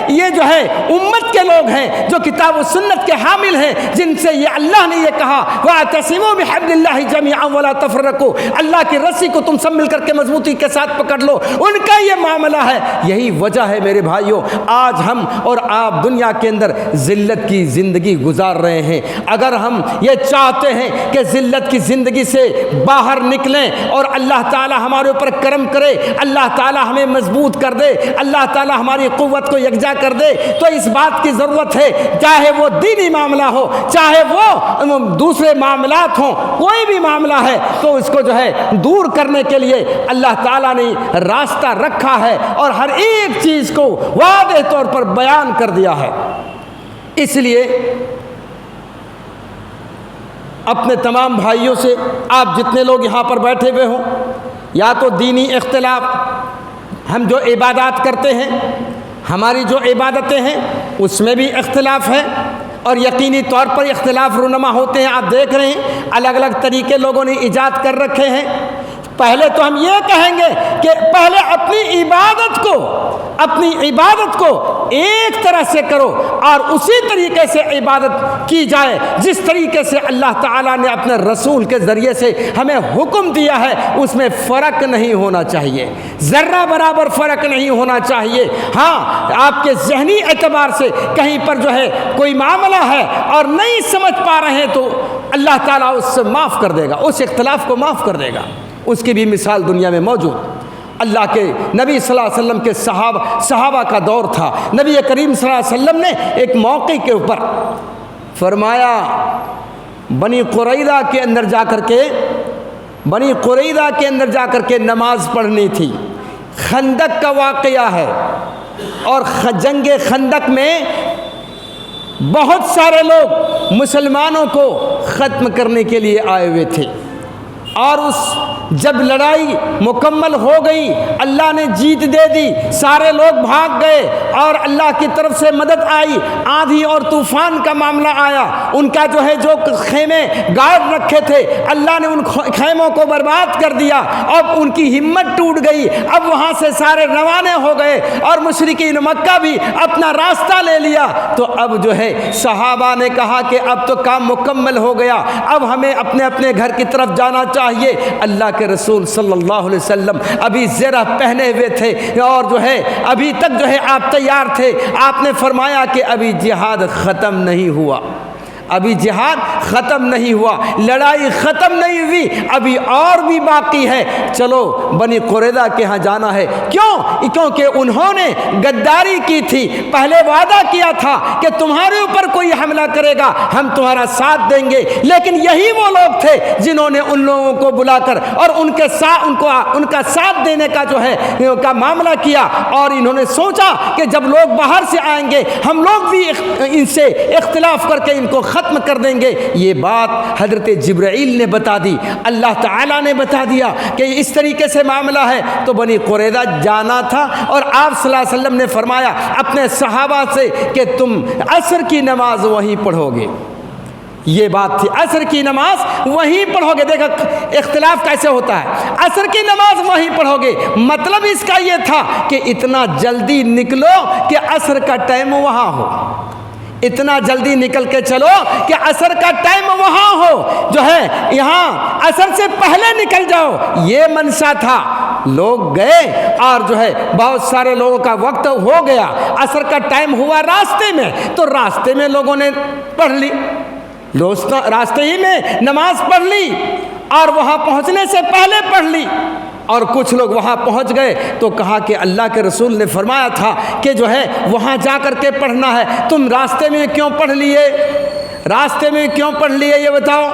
یہ جو ہے امت کے لوگ ہیں جو کتاب و سنت کے حامل ہیں, جن سے یہ اللہ نے یہ کہا وَاعْتَصِمُوا بِحَبْلِ اللَّهِ جَمِيعًا وَلَا تَفَرَّقُوا, اللہ کی رسی کو تم سب مل کر کے مضبوطی کے ساتھ پکڑ لو. ان کا یہ معاملہ ہے. یہی وجہ ہے میرے بھائیوں آج ہم اور آپ دنیا کے اندر ذلت کی زندگی گزار رہے ہیں. اگر ہم یہ چاہتے ہیں کہ ذلت کی زندگی سے باہر نکلیں اور اللہ تعالی ہمارے اوپر کرم کرے, اللہ تعالی ہمیں مضبوط کر دے, اللہ تعالی ہماری قوت کو یکجا کر دے, تو اس بات کی ضرورت ہے, چاہے وہ دینی معاملہ ہو, چاہے وہ دوسرے معاملات ہوں, کوئی بھی معاملہ ہے تو اس کو جو ہے دور کرنے کے لیے اللہ تعالی نے راستہ رکھا ہے اور ہر ایک چیز کو واضح طور پر بیان کر دیا ہے. اس لیے اپنے تمام بھائیوں سے, آپ جتنے لوگ یہاں پر بیٹھے ہوئے ہوں, یا تو دینی اختلاف, ہم جو عبادات کرتے ہیں, ہماری جو عبادتیں ہیں اس میں بھی اختلاف ہے, اور یقینی طور پر اختلاف رونما ہوتے ہیں. آپ دیکھ رہے ہیں الگ الگ طریقے لوگوں نے ایجاد کر رکھے ہیں. پہلے تو ہم یہ کہیں گے کہ پہلے اپنی عبادت کو ایک طرح سے کرو اور اسی طریقے سے عبادت کی جائے جس طریقے سے اللہ تعالیٰ نے اپنے رسول کے ذریعے سے ہمیں حکم دیا ہے. اس میں فرق نہیں ہونا چاہیے, ذرہ برابر فرق نہیں ہونا چاہیے. ہاں, آپ کے ذہنی اعتبار سے کہیں پر جو ہے کوئی معاملہ ہے اور نہیں سمجھ پا رہے ہیں تو اللہ تعالیٰ اس سے معاف کر دے گا, اس اختلاف کو معاف کر دے گا. اس کی بھی مثال دنیا میں موجود. اللہ کے نبی صلی اللہ علیہ وسلم کے صحابہ کا دور تھا. نبی کریم صلی اللہ علیہ وسلم نے ایک موقع کے اوپر فرمایا, بنی قریظہ کے اندر جا کر کے نماز پڑھنی تھی. خندق کا واقعہ ہے, اور جنگ خندق میں بہت سارے لوگ مسلمانوں کو ختم کرنے کے لیے آئے ہوئے تھے. اور جب لڑائی مکمل ہو گئی, اللہ نے جیت دے دی, سارے لوگ بھاگ گئے اور اللہ کی طرف سے مدد آئی. آندھی اور طوفان کا معاملہ آیا, ان کا جو خیمے گاڑ رکھے تھے اللہ نے ان خیموں کو برباد کر دیا. اب ان کی ہمت ٹوٹ گئی, اب وہاں سے سارے روانہ ہو گئے اور مشرکین مکہ بھی اپنا راستہ لے لیا. تو اب جو ہے صحابہ نے کہا کہ اب تو کام مکمل ہو گیا, اب ہمیں اپنے اپنے گھر کی طرف جانا چاہیے. اللہ کے کے رسول صلی اللہ علیہ وسلم ابھی زرہ پہنے ہوئے تھے اور جو ہے ابھی تک جو ہے آپ تیار تھے. آپ نے فرمایا کہ ابھی جہاد ختم نہیں ہوا, ابھی جہاد ختم نہیں ہوا, لڑائی ختم نہیں ہوئی, ابھی اور بھی باقی ہے, چلو بنی قریظہ کے ہاں جانا ہے. کیوں؟ کیونکہ انہوں نے غداری کی تھی, پہلے وعدہ کیا تھا کہ تمہارے اوپر کوئی حملہ کرے گا ہم تمہارا ساتھ دیں گے, لیکن یہی وہ لوگ تھے جنہوں نے ان لوگوں کو بلا کر اور ان کا ساتھ دینے کا جو ہے کا معاملہ کیا, اور انہوں نے سوچا کہ جب لوگ باہر سے آئیں گے ہم لوگ بھی ان سے اختلاف کر کے ان کو ختم کر دیں گے. یہ بات حضرت جبرائیل نے بتا دی, اللہ تعالیٰ نے بتا دیا کہ اس طریقے سے معاملہ ہے. تو بنی قریظہ جانا تھا اور آپ صلی اللہ علیہ وسلم نے فرمایا اپنے صحابہ سے کہ تم عصر کی نماز وہیں پڑھو گے. یہ بات تھی, عصر کی نماز وہیں پڑھو گے. دیکھا اختلاف کیسے ہوتا ہے, عصر کی نماز وہیں پڑھو گے. مطلب اس کا یہ تھا کہ اتنا جلدی نکلو کہ عصر کا ٹائم وہاں ہو, اتنا جلدی نکل کے چلو کہ عصر کا ٹائم وہاں ہو, جو ہے یہاں عصر سے پہلے نکل جاؤ. یہ منشا تھا. لوگ گئے اور جو ہے بہت سارے لوگوں کا وقت ہو گیا, عصر کا ٹائم ہوا راستے میں, تو راستے میں لوگوں نے پڑھ لی, راستے ہی میں نماز پڑھ لی اور وہاں پہنچنے سے پہلے پڑھ لی. اور کچھ لوگ وہاں پہنچ گئے تو کہا کہ اللہ کے رسول نے فرمایا تھا کہ جو ہے وہاں جا کر کے پڑھنا ہے, تم راستے میں کیوں پڑھ لیے, راستے میں کیوں پڑھ لیے یہ بتاؤ.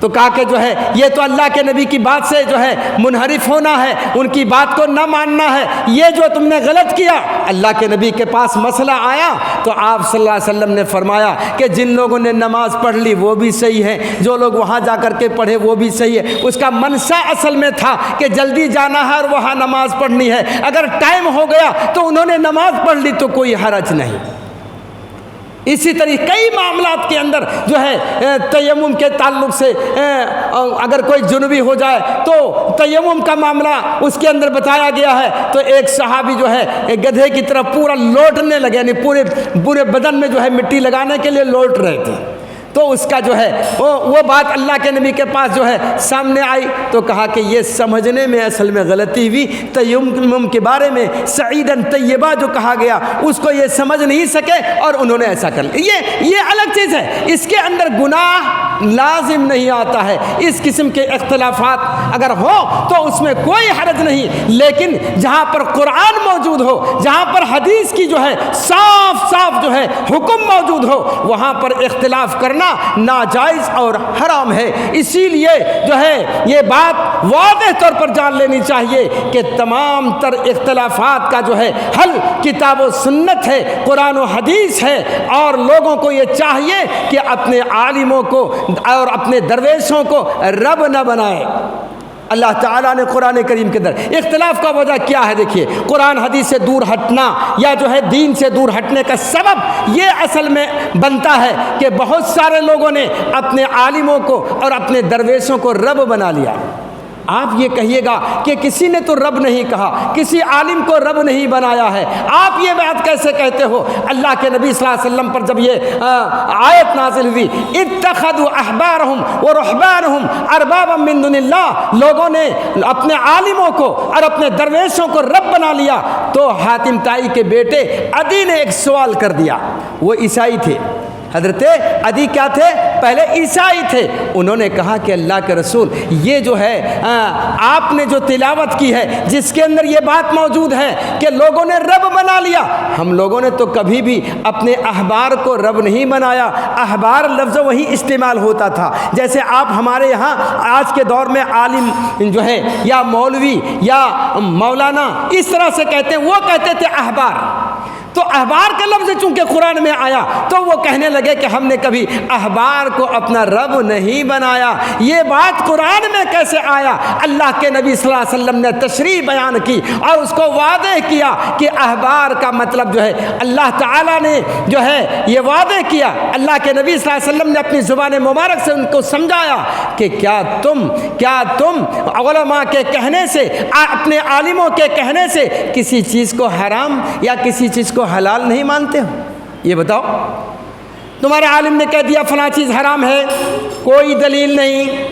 تو کہا کہ جو ہے یہ تو اللہ کے نبی کی بات سے جو ہے منحرف ہونا ہے, ان کی بات کو نہ ماننا ہے, یہ جو تم نے غلط کیا. اللہ کے نبی کے پاس مسئلہ آیا تو آپ صلی اللہ علیہ وسلم نے فرمایا کہ جن لوگوں نے نماز پڑھ لی وہ بھی صحیح ہے, جو لوگ وہاں جا کر کے پڑھے وہ بھی صحیح ہے. اس کا منشا اصل میں تھا کہ جلدی جانا ہے اور وہاں نماز پڑھنی ہے. اگر ٹائم ہو گیا تو انہوں نے نماز پڑھ لی تو کوئی حرج نہیں. اسی طرح کئی معاملات کے اندر جو ہے تیمم کے تعلق سے اگر کوئی جنبی ہو جائے تو تیمم کا معاملہ اس کے اندر بتایا گیا ہے. تو ایک صحابی جو ہے گدھے کی طرف پورا لوٹنے لگے, یعنی پورے بدن میں جو ہے مٹی لگانے کے لیے لوٹ رہے تھے. تو اس کا جو ہے وہ بات اللہ کے نبی کے پاس جو ہے سامنے آئی تو کہا کہ یہ سمجھنے میں اصل میں غلطی ہوئی. تیمم کے بارے میں سعیدن طیبہ جو کہا گیا اس کو یہ سمجھ نہیں سکے اور انہوں نے ایسا کر لیا. یہ الگ چیز ہے, اس کے اندر گناہ لازم نہیں آتا ہے. اس قسم کے اختلافات اگر ہو تو اس میں کوئی حرج نہیں, لیکن جہاں پر قرآن موجود ہو, جہاں پر حدیث کی جو ہے صاف جو ہے حکم موجود ہو, وہاں پر اختلاف کرنا ناجائز اور حرام ہے. اسی لیے جو ہے یہ بات واضح طور پر جان لینی چاہیے کہ تمام تر اختلافات کا جو ہے حل کتاب و سنت ہے, قرآن و حدیث ہے. اور لوگوں کو یہ چاہیے کہ اپنے عالموں کو اور اپنے درویشوں کو رب نہ بنائے. اللہ تعالیٰ نے قرآن کریم کے اندر اختلاف کا وجہ کیا ہے, دیکھیے قرآن حدیث سے دور ہٹنا یا جو ہے دین سے دور ہٹنے کا سبب یہ اصل میں بنتا ہے کہ بہت سارے لوگوں نے اپنے عالموں کو اور اپنے درویشوں کو رب بنا لیا. آپ یہ کہیے گا کہ کسی نے تو رب نہیں کہا, کسی عالم کو رب نہیں بنایا ہے, آپ یہ بات کیسے کہتے ہو؟ اللہ کے نبی صلی اللہ علیہ وسلم پر جب یہ آیت نازل ہوئی اتخذوا احبارهم ورهبانهم اربابا من دون اللہ, لوگوں نے اپنے عالموں کو اور اپنے درویشوں کو رب بنا لیا. تو حاتم طائی کے بیٹے عدی نے ایک سوال کر دیا. وہ عیسائی تھے, حضرت عدی کیا تھے؟ پہلے عیسائی تھے. انہوں نے کہا کہ اللہ کے رسول یہ جو ہے آپ نے جو تلاوت کی ہے جس کے اندر یہ بات موجود ہے کہ لوگوں نے رب بنا لیا, ہم لوگوں نے تو کبھی بھی اپنے احبار کو رب نہیں بنایا. احبار لفظ وہی استعمال ہوتا تھا جیسے آپ ہمارے یہاں آج کے دور میں عالم جو ہے یا مولوی یا مولانا اس طرح سے کہتے ہیں, وہ کہتے تھے احبار. تو احبار کا لفظ چونکہ قرآن میں آیا تو وہ کہنے لگے کہ ہم نے کبھی احبار کو اپنا رب نہیں بنایا. یہ بات قرآن میں کیسے آیا؟ اللہ کے نبی صلی اللہ علیہ وسلم نے تشریح بیان کی اور اس کو واضح کیا کہ احبار کا مطلب جو ہے اللہ تعالیٰ نے جو ہے یہ واضح کیا. اللہ کے نبی صلی اللہ علیہ وسلم نے اپنی زبان مبارک سے ان کو سمجھایا کہ کیا تم علماء کے کہنے سے, اپنے عالموں کے کہنے سے کسی چیز کو حرام یا کسی چیز کو حلال نہیں مانتے ہو؟ یہ بتاؤ, تمہارے عالم نے کہہ دیا فلاں چیز حرام ہے, کوئی دلیل نہیں.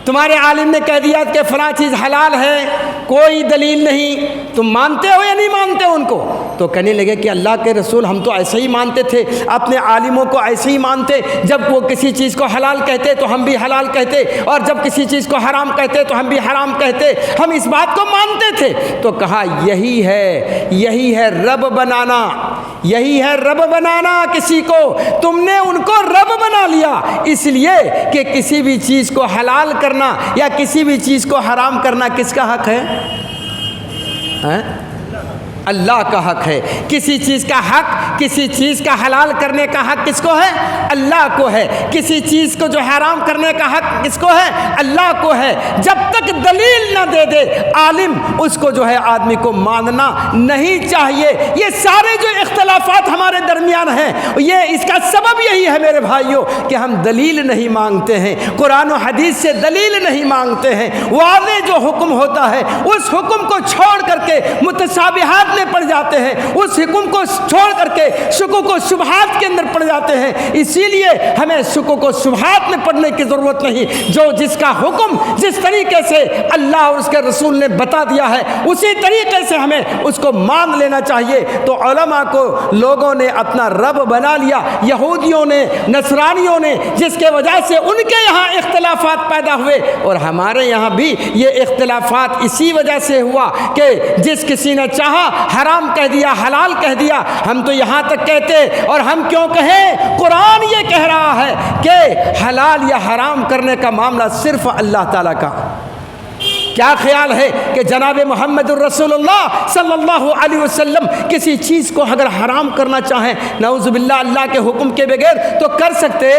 تمہارے عالم نے کہہ دیا کہ فلاں چیز حلال ہے، کوئی دلیل نہیں، تم مانتے ہو یا نہیں مانتے ان کو؟ تو کہنے لگے کہ اللہ کے رسول ہم تو ایسے ہی مانتے تھے، اپنے عالموں کو ایسے ہی مانتے، جب وہ کسی چیز کو حلال کہتے تو ہم بھی حلال کہتے، اور جب کسی چیز کو حرام کہتے تو ہم بھی حرام کہتے، ہم اس بات کو مانتے تھے۔ تو کہا یہی ہے رب بنانا، یہی ہے رب بنانا کسی کو، تم نے ان کو رب بنا لیا، اس لیے کہ کسی بھی چیز کو حلال کرنا یا کسی بھی چیز کو حرام کرنا کس کا حق ہے؟ اللہ کا حق ہے۔ کسی چیز کا حق، کسی چیز کا حلال کرنے کا حق کس کو ہے؟ اللہ کو ہے۔ کسی چیز کو جو حرام کرنے کا حق کس کو ہے؟ اللہ کو ہے۔ جب تک دلیل نہ دے دے عالم، اس کو جو ہے آدمی کو ماننا نہیں چاہیے۔ یہ سارے جو اختلافات ہمارے درمیان ہیں، یہ اس کا سبب یہی ہے میرے بھائیوں کہ ہم دلیل نہیں مانگتے ہیں، قرآن و حدیث سے دلیل نہیں مانگتے ہیں۔ واضح جو حکم ہوتا ہے اس حکم کو چھوڑ کر کے متشابہات میں پڑ جاتے ہیں، اس حکم کو چھوڑ کر کے شکوک و شبہات کے اندر پڑ جاتے ہیں۔ اسی لیے ہمیں شکوک و شبہات میں پڑنے کی ضرورت نہیں، جو جس کا حکم جس طریقے سے اللہ اور اس کے رسول نے بتا دیا ہے اسی طریقے سے ہمیں اس کو مان لینا چاہیے۔ تو علماء کو لوگوں نے اپنا رب بنا لیا، یہودیوں نے، نصرانیوں نے، جس کے وجہ سے ان کے یہاں اختلافات پیدا ہوئے، اور ہمارے یہاں بھی یہ اختلافات اسی وجہ سے ہوا کہ جس کسی نے چاہا حرام کہہ دیا، حلال کہہ دیا۔ ہم تو یہاں تک کہتے، اور ہم کیوں کہیں؟ قرآن یہ کہہ رہا ہے کہ حلال یا حرام کرنے کا معاملہ صرف اللہ تعالیٰ کا۔ کیا خیال ہے کہ جناب محمد الرسول اللہ صلی اللہ علیہ وسلم کسی چیز کو اگر حرام کرنا چاہیں، نعوذ باللہ اللہ کے حکم کے بغیر، تو کر سکتے؟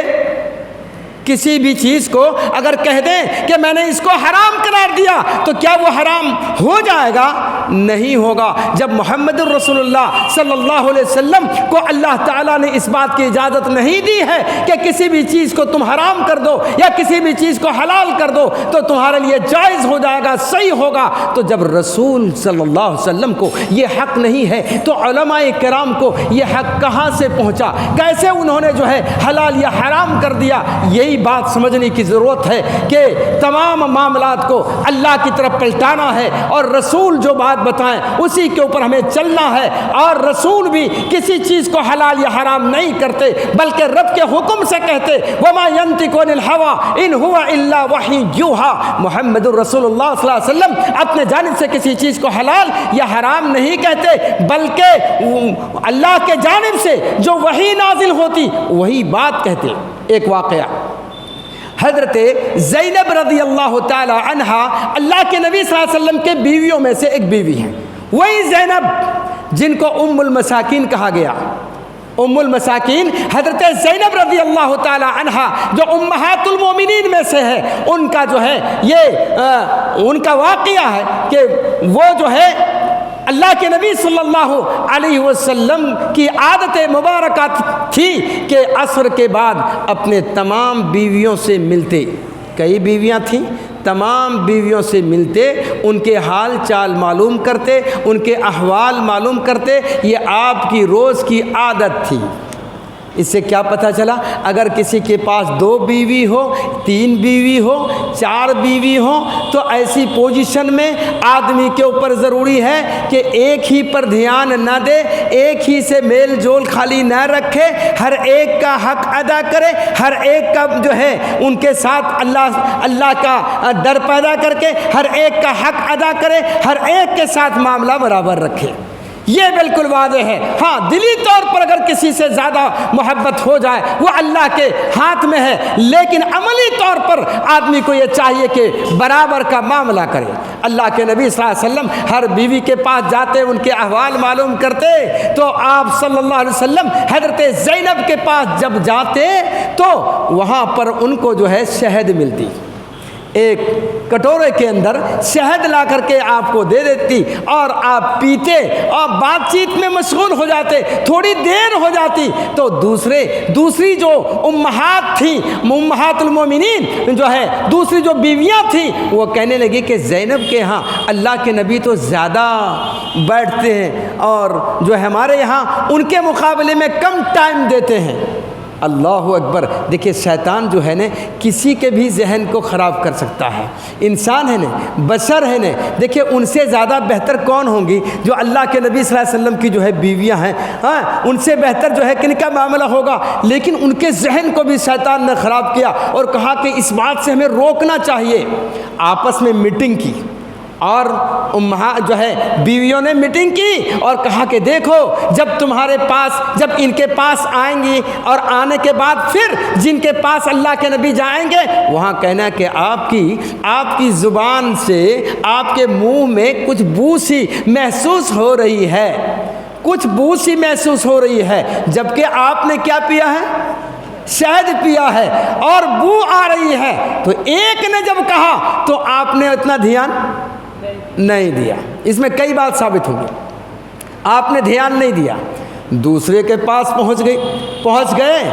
کسی بھی چیز کو اگر کہہ دیں کہ میں نے اس کو حرام قرار دیا تو کیا وہ حرام ہو جائے گا؟ نہیں ہوگا۔ جب محمد الرسول اللہ صلی اللہ علیہ وسلم کو اللہ تعالیٰ نے اس بات کی اجازت نہیں دی ہے کہ کسی بھی چیز کو تم حرام کر دو یا کسی بھی چیز کو حلال کر دو تو تمہارے لیے جائز ہو جائے گا، صحیح ہوگا، تو جب رسول صلی اللہ علیہ وسلم کو یہ حق نہیں ہے تو علماء کرام کو یہ حق کہاں سے پہنچا؟ کیسے انہوں نے جو ہے حلال یا حرام کر دیا؟ یہی بات سمجھنے کی ضرورت ہے کہ تمام معاملات کو اللہ کی طرف پلٹانا ہے، اور رسول جو بات بتائیں اسی کے اوپر ہمیں چلنا ہے۔ اور رسول بھی کسی چیز کو حلال یا حرام نہیں کرتے بلکہ رب کے حکم سے کہتے، وما ينطق عن الهوى ان هو الا وحی یوحى۔ محمد الرسول اللہ صلی اللہ علیہ وسلم اپنے جانب سے کسی چیز کو حلال یا حرام نہیں کہتے بلکہ اللہ کے جانب سے جو وحی نازل ہوتی وہی بات کہتے۔ ایک واقعہ، حضرت زینب رضی اللہ تعالی عنہا اللہ کے نبی صلی اللہ علیہ وسلم کے بیویوں میں سے ایک بیوی ہیں، وہی زینب جن کو ام المساکین کہا گیا۔ ام المساکین حضرت زینب رضی اللہ تعالی عنہا جو امہات المومنین میں سے ہے، ان کا جو ہے یہ ان کا واقعہ ہے کہ وہ جو ہے اللہ کے نبی صلی اللہ علیہ وسلم کی عادت مبارکہ تھی کہ عصر کے بعد اپنے تمام بیویوں سے ملتے، کئی بیویاں تھیں، تمام بیویوں سے ملتے، ان کے حال چال معلوم کرتے، ان کے احوال معلوم کرتے، یہ آپ کی روز کی عادت تھی۔ اس سے کیا پتہ چلا؟ اگر کسی کے پاس 2 بیوی ہو، 3 بیوی ہو، 4 بیوی ہو تو ایسی پوزیشن میں آدمی کے اوپر ضروری ہے کہ ایک ہی پر دھیان نہ دے، ایک ہی سے میل جول خالی نہ رکھے، ہر ایک کا حق ادا کرے، ہر ایک کا جو ہے ان کے ساتھ اللہ کا ڈر پیدا کر کے ہر ایک کا حق ادا کرے، ہر ایک کے ساتھ معاملہ برابر رکھے۔ یہ بالکل واضح ہے۔ ہاں دلی طور پر اگر کسی سے زیادہ محبت ہو جائے وہ اللہ کے ہاتھ میں ہے، لیکن عملی طور پر آدمی کو یہ چاہیے کہ برابر کا معاملہ کرے۔ اللہ کے نبی صلی اللہ علیہ وسلم ہر بیوی کے پاس جاتے، ان کے احوال معلوم کرتے، تو آپ صلی اللہ علیہ وسلم حضرت زینب کے پاس جب جاتے تو وہاں پر ان کو جو ہے شہد ملتی، ایک کٹورے کے اندر شہد لا کر کے آپ کو دے دیتی اور آپ پیتے اور بات چیت میں مشغول ہو جاتے۔ تھوڑی دیر ہو جاتی تو دوسری جو امہات تھیں، امہات المومنین جو ہے دوسری جو بیویاں تھیں، وہ کہنے لگی کہ زینب کے ہاں اللہ کے نبی تو زیادہ بیٹھتے ہیں اور جو ہمارے یہاں ان کے مقابلے میں کم ٹائم دیتے ہیں۔ اللہ اکبر. دیکھیے شیطان جو ہے نا کسی کے بھی ذہن کو خراب کر سکتا ہے. انسان ہے نا, بشر ہے نا, دیکھیے ان سے زیادہ بہتر کون ہوں گی جو اللہ کے نبی صلی اللہ علیہ وسلم کی جو ہے بیویاں ہیں. ہاں, ان سے بہتر جو ہے کن کا معاملہ ہوگا, لیکن ان کے ذہن کو بھی شیطان نے خراب کیا اور کہا کہ اس بات سے ہمیں روکنا چاہیے. آپس میں میٹنگ کی اور جو ہے بیویوں نے میٹنگ کی اور کہا کہ دیکھو جب تمہارے پاس, جب ان کے پاس آئیں گی اور آنے کے بعد پھر جن کے پاس اللہ کے نبی جائیں گے وہاں کہنا کہ آپ کی زبان سے آپ کے منہ میں کچھ بو سی محسوس ہو رہی ہے, کچھ بو سی محسوس ہو رہی ہے, جبکہ آپ نے کیا پیا ہے؟ شہد پیا ہے اور بو آ رہی ہے. تو ایک نے جب کہا تو آپ نے اتنا دھیان نہیں دیا. اس میں کئی بات ثابت ہوگی, آپ نے دھیان نہیں دیا. دوسرے کے پاس پہنچ گئے.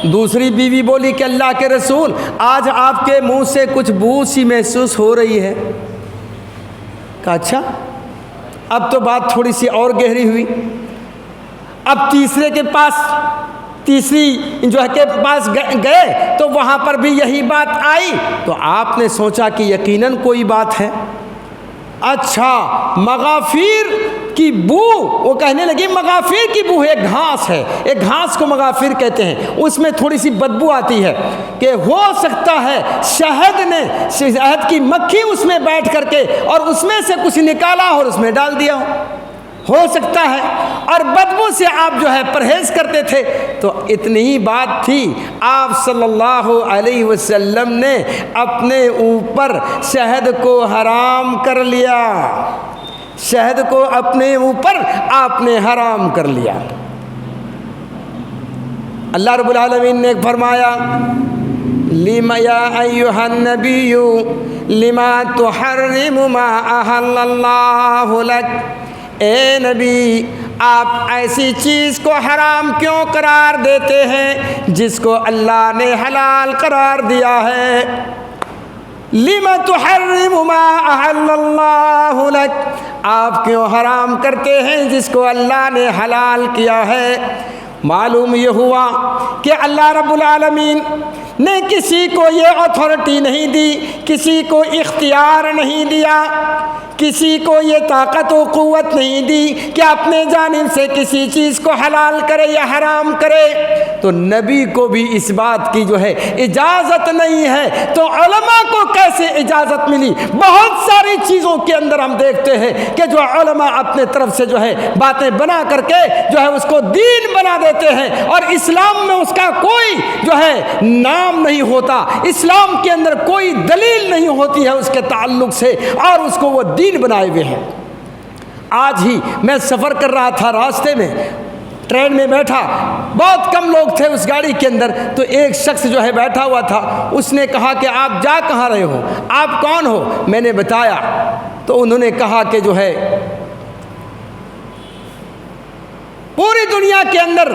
دوسری بیوی بولی کہ اللہ کے رسول آج آپ کے منہ سے کچھ بو سی محسوس ہو رہی ہے. کہا اچھا, اب تو بات تھوڑی سی اور گہری ہوئی. اب تیسری جو ہے کے پاس گئے تو وہاں پر بھی یہی بات آئی. تو آپ نے سوچا کہ یقیناً کوئی بات ہے. اچھا, مغافیر کی بو, وہ کہنے لگی مغافیر کی بو ایک گھاس ہے, ایک گھاس کو مغافیر کہتے ہیں, اس میں تھوڑی سی بدبو آتی ہے کہ ہو سکتا ہے شہد کی مکھی اس میں بیٹھ کر کے اور اس میں سے کچھ نکالا اور اس میں ڈال دیا ہو سکتا ہے, اور بدبو سے آپ جو ہے پرہیز کرتے تھے. تو اتنی ہی بات تھی, آپ صلی اللہ علیہ وسلم نے اپنے اوپر شہد کو حرام کر لیا. شہد کو اپنے اوپر آپ نے حرام کر لیا. اللہ رب العالمین نے فرمایا لِمَا يَا أَيُّهَا النَّبِيُّ لِمَا تُحَرِّمُ مَا أَحَلَّ اللَّهُ لَكَ. اے نبی, آپ ایسی چیز کو حرام کیوں قرار دیتے ہیں جس کو اللہ نے حلال قرار دیا ہے. لِمَ تُحَرِّمُ مَا أَحَلَّ اللَّهُ لَكَ, آپ کیوں حرام کرتے ہیں جس کو اللہ نے حلال کیا ہے. معلوم یہ ہوا کہ اللہ رب العالمین نے کسی کو یہ اتھارٹی نہیں دی, کسی کو اختیار نہیں دیا, کسی کو یہ طاقت و قوت نہیں دی کہ اپنے جانب سے کسی چیز کو حلال کرے یا حرام کرے. تو نبی کو بھی اس بات کی جو ہے اجازت نہیں ہے, تو علماء کو کیسے اجازت ملی؟ بہت ساری چیزوں کے اندر ہم دیکھتے ہیں کہ جو علماء اپنے طرف سے جو ہے باتیں بنا کر کے جو ہے اس کو دین بنا دیتے ہیں, اور اسلام میں اس کا کوئی جو ہے نام نہیں ہوتا, اسلام کے اندر کوئی دلیل نہیں ہوتی ہے اس کے تعلق سے, اور اس کو وہ دین بنائے ہوئے ہیں. آج ہی میں سفر کر رہا تھا, راستے میں ٹرین میں بیٹھا, بہت کم لوگ تھے اس گاڑی کے اندر. تو ایک شخص جو ہے بیٹھا ہوا تھا, اس نے کہا کہ آپ جا کہاں رہے ہو, آپ کون ہو؟ میں نے بتایا تو انہوں نے کہا کہ جو ہے پوری دنیا کے اندر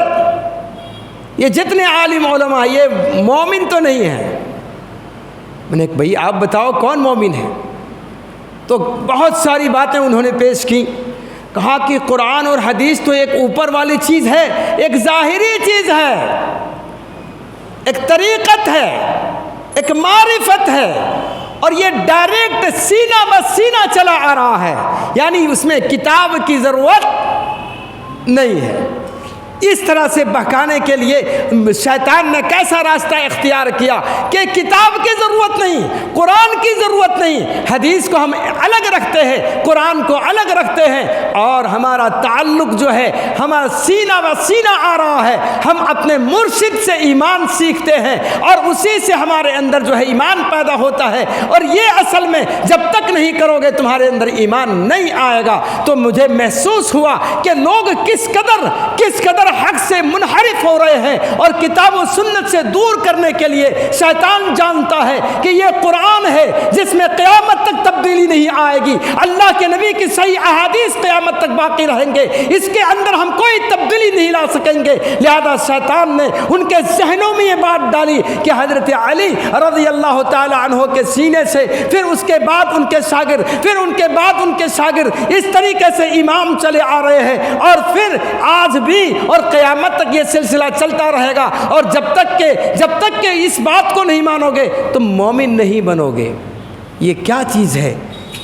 یہ جتنے عالم علماء یہ مومن تو نہیں ہیں. میں نے کہا بھئی آپ بتاؤ کون مومن ہے؟ تو بہت ساری باتیں انہوں نے پیش کی. کہا کہ قرآن اور حدیث تو ایک اوپر والی چیز ہے, ایک ظاہری چیز ہے, ایک طریقت ہے, ایک معرفت ہے, اور یہ ڈائریکٹ سینہ بسینہ چلا آ رہا ہے, یعنی اس میں کتاب کی ضرورت نہیں ہے. اس طرح سے بہکانے کے لیے شیطان نے کیسا راستہ اختیار کیا کہ کتاب کی ضرورت نہیں, قرآن کی ضرورت نہیں, حدیث کو ہم الگ رکھتے ہیں, قرآن کو الگ رکھتے ہیں, اور ہمارا تعلق جو ہے ہمارا سینہ و سینہ آ رہا ہے. ہم اپنے مرشد سے ایمان سیکھتے ہیں اور اسی سے ہمارے اندر جو ہے ایمان پیدا ہوتا ہے. اور یہ اصل میں جب تک نہیں کرو گے تمہارے اندر ایمان نہیں آئے گا. تو مجھے محسوس ہوا کہ لوگ کس قدر حق سے منحرف ہو رہے ہیں, اور کتاب و سنت سے دور کرنے کے لیے شیطان جانتا ہے کہ یہ قرآن ہے جس میں قیامت تک تبدیلی نہیں آئے گی, اللہ کے نبی کی صحیح احادیث قیامت تک باقی رہیں گے, اس کے اندر ہم کوئی تبدیلی نہیں لا سکیں گے. لہذا شیطان نے ان کے ذہنوں میں یہ بات ڈالی کہ حضرت علی رضی اللہ تعالی عنہ کے سینے سے, پھر اس کے بعد ان کے شاگرد, پھر ان کے بعد ان کے شاگرد, اس طریقے سے امام چلے آ رہے ہیں. اور پھر آج بھی اور اور قیامت تک یہ سلسلہ چلتا رہے گا، اور جب تک کہ اس بات کو نہیں مانو گے تم مومن نہیں بنو گے۔ یہ کیا چیز ہے؟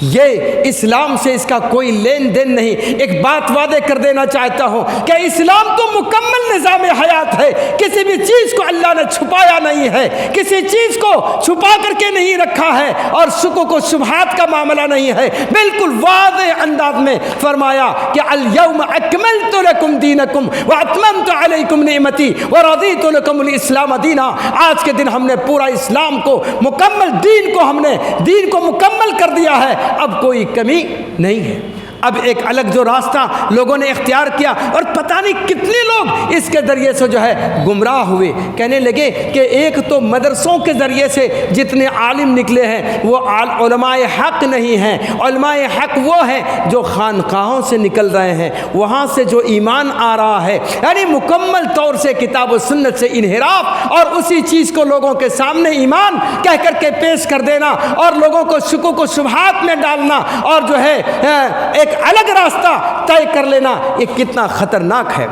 یہ اسلام سے اس کا کوئی لین دین نہیں۔ ایک بات وعدے کر دینا چاہتا ہوں کہ اسلام تو مکمل نظام حیات ہے، کسی بھی چیز کو اللہ نے چھپایا نہیں ہے، کسی چیز کو چھپا کر کے نہیں رکھا ہے، اور شکوک و شبہات کا معاملہ نہیں ہے۔ بالکل واضح انداز میں فرمایا کہ الیوم اکملت لکم دینکم واتممت علیکم نعمتی ورضیت لکم الاسلام دینا۔ آج کے دن ہم نے پورا اسلام کو مکمل دین کو مکمل کر دیا ہے، اب کوئی کمی نہیں ہے۔ اب ایک الگ جو راستہ لوگوں نے اختیار کیا، اور پتہ نہیں کتنے لوگ اس کے ذریعے سے جو ہے گمراہ ہوئے، کہنے لگے کہ ایک تو مدرسوں کے ذریعے سے جتنے عالم نکلے ہیں وہ علماء حق نہیں ہیں، علماء حق وہ ہیں جو خانقاہوں سے نکل رہے ہیں، وہاں سے جو ایمان آ رہا ہے، یعنی مکمل طور سے کتاب و سنت سے انحراف، اور اسی چیز کو لوگوں کے سامنے ایمان کہہ کر کے پیش کر دینا، اور لوگوں کو شکوک و شبہات میں ڈالنا، اور جو ہے ایک الگ راستہ طے کر لینا، یہ کتنا خطرناک ہے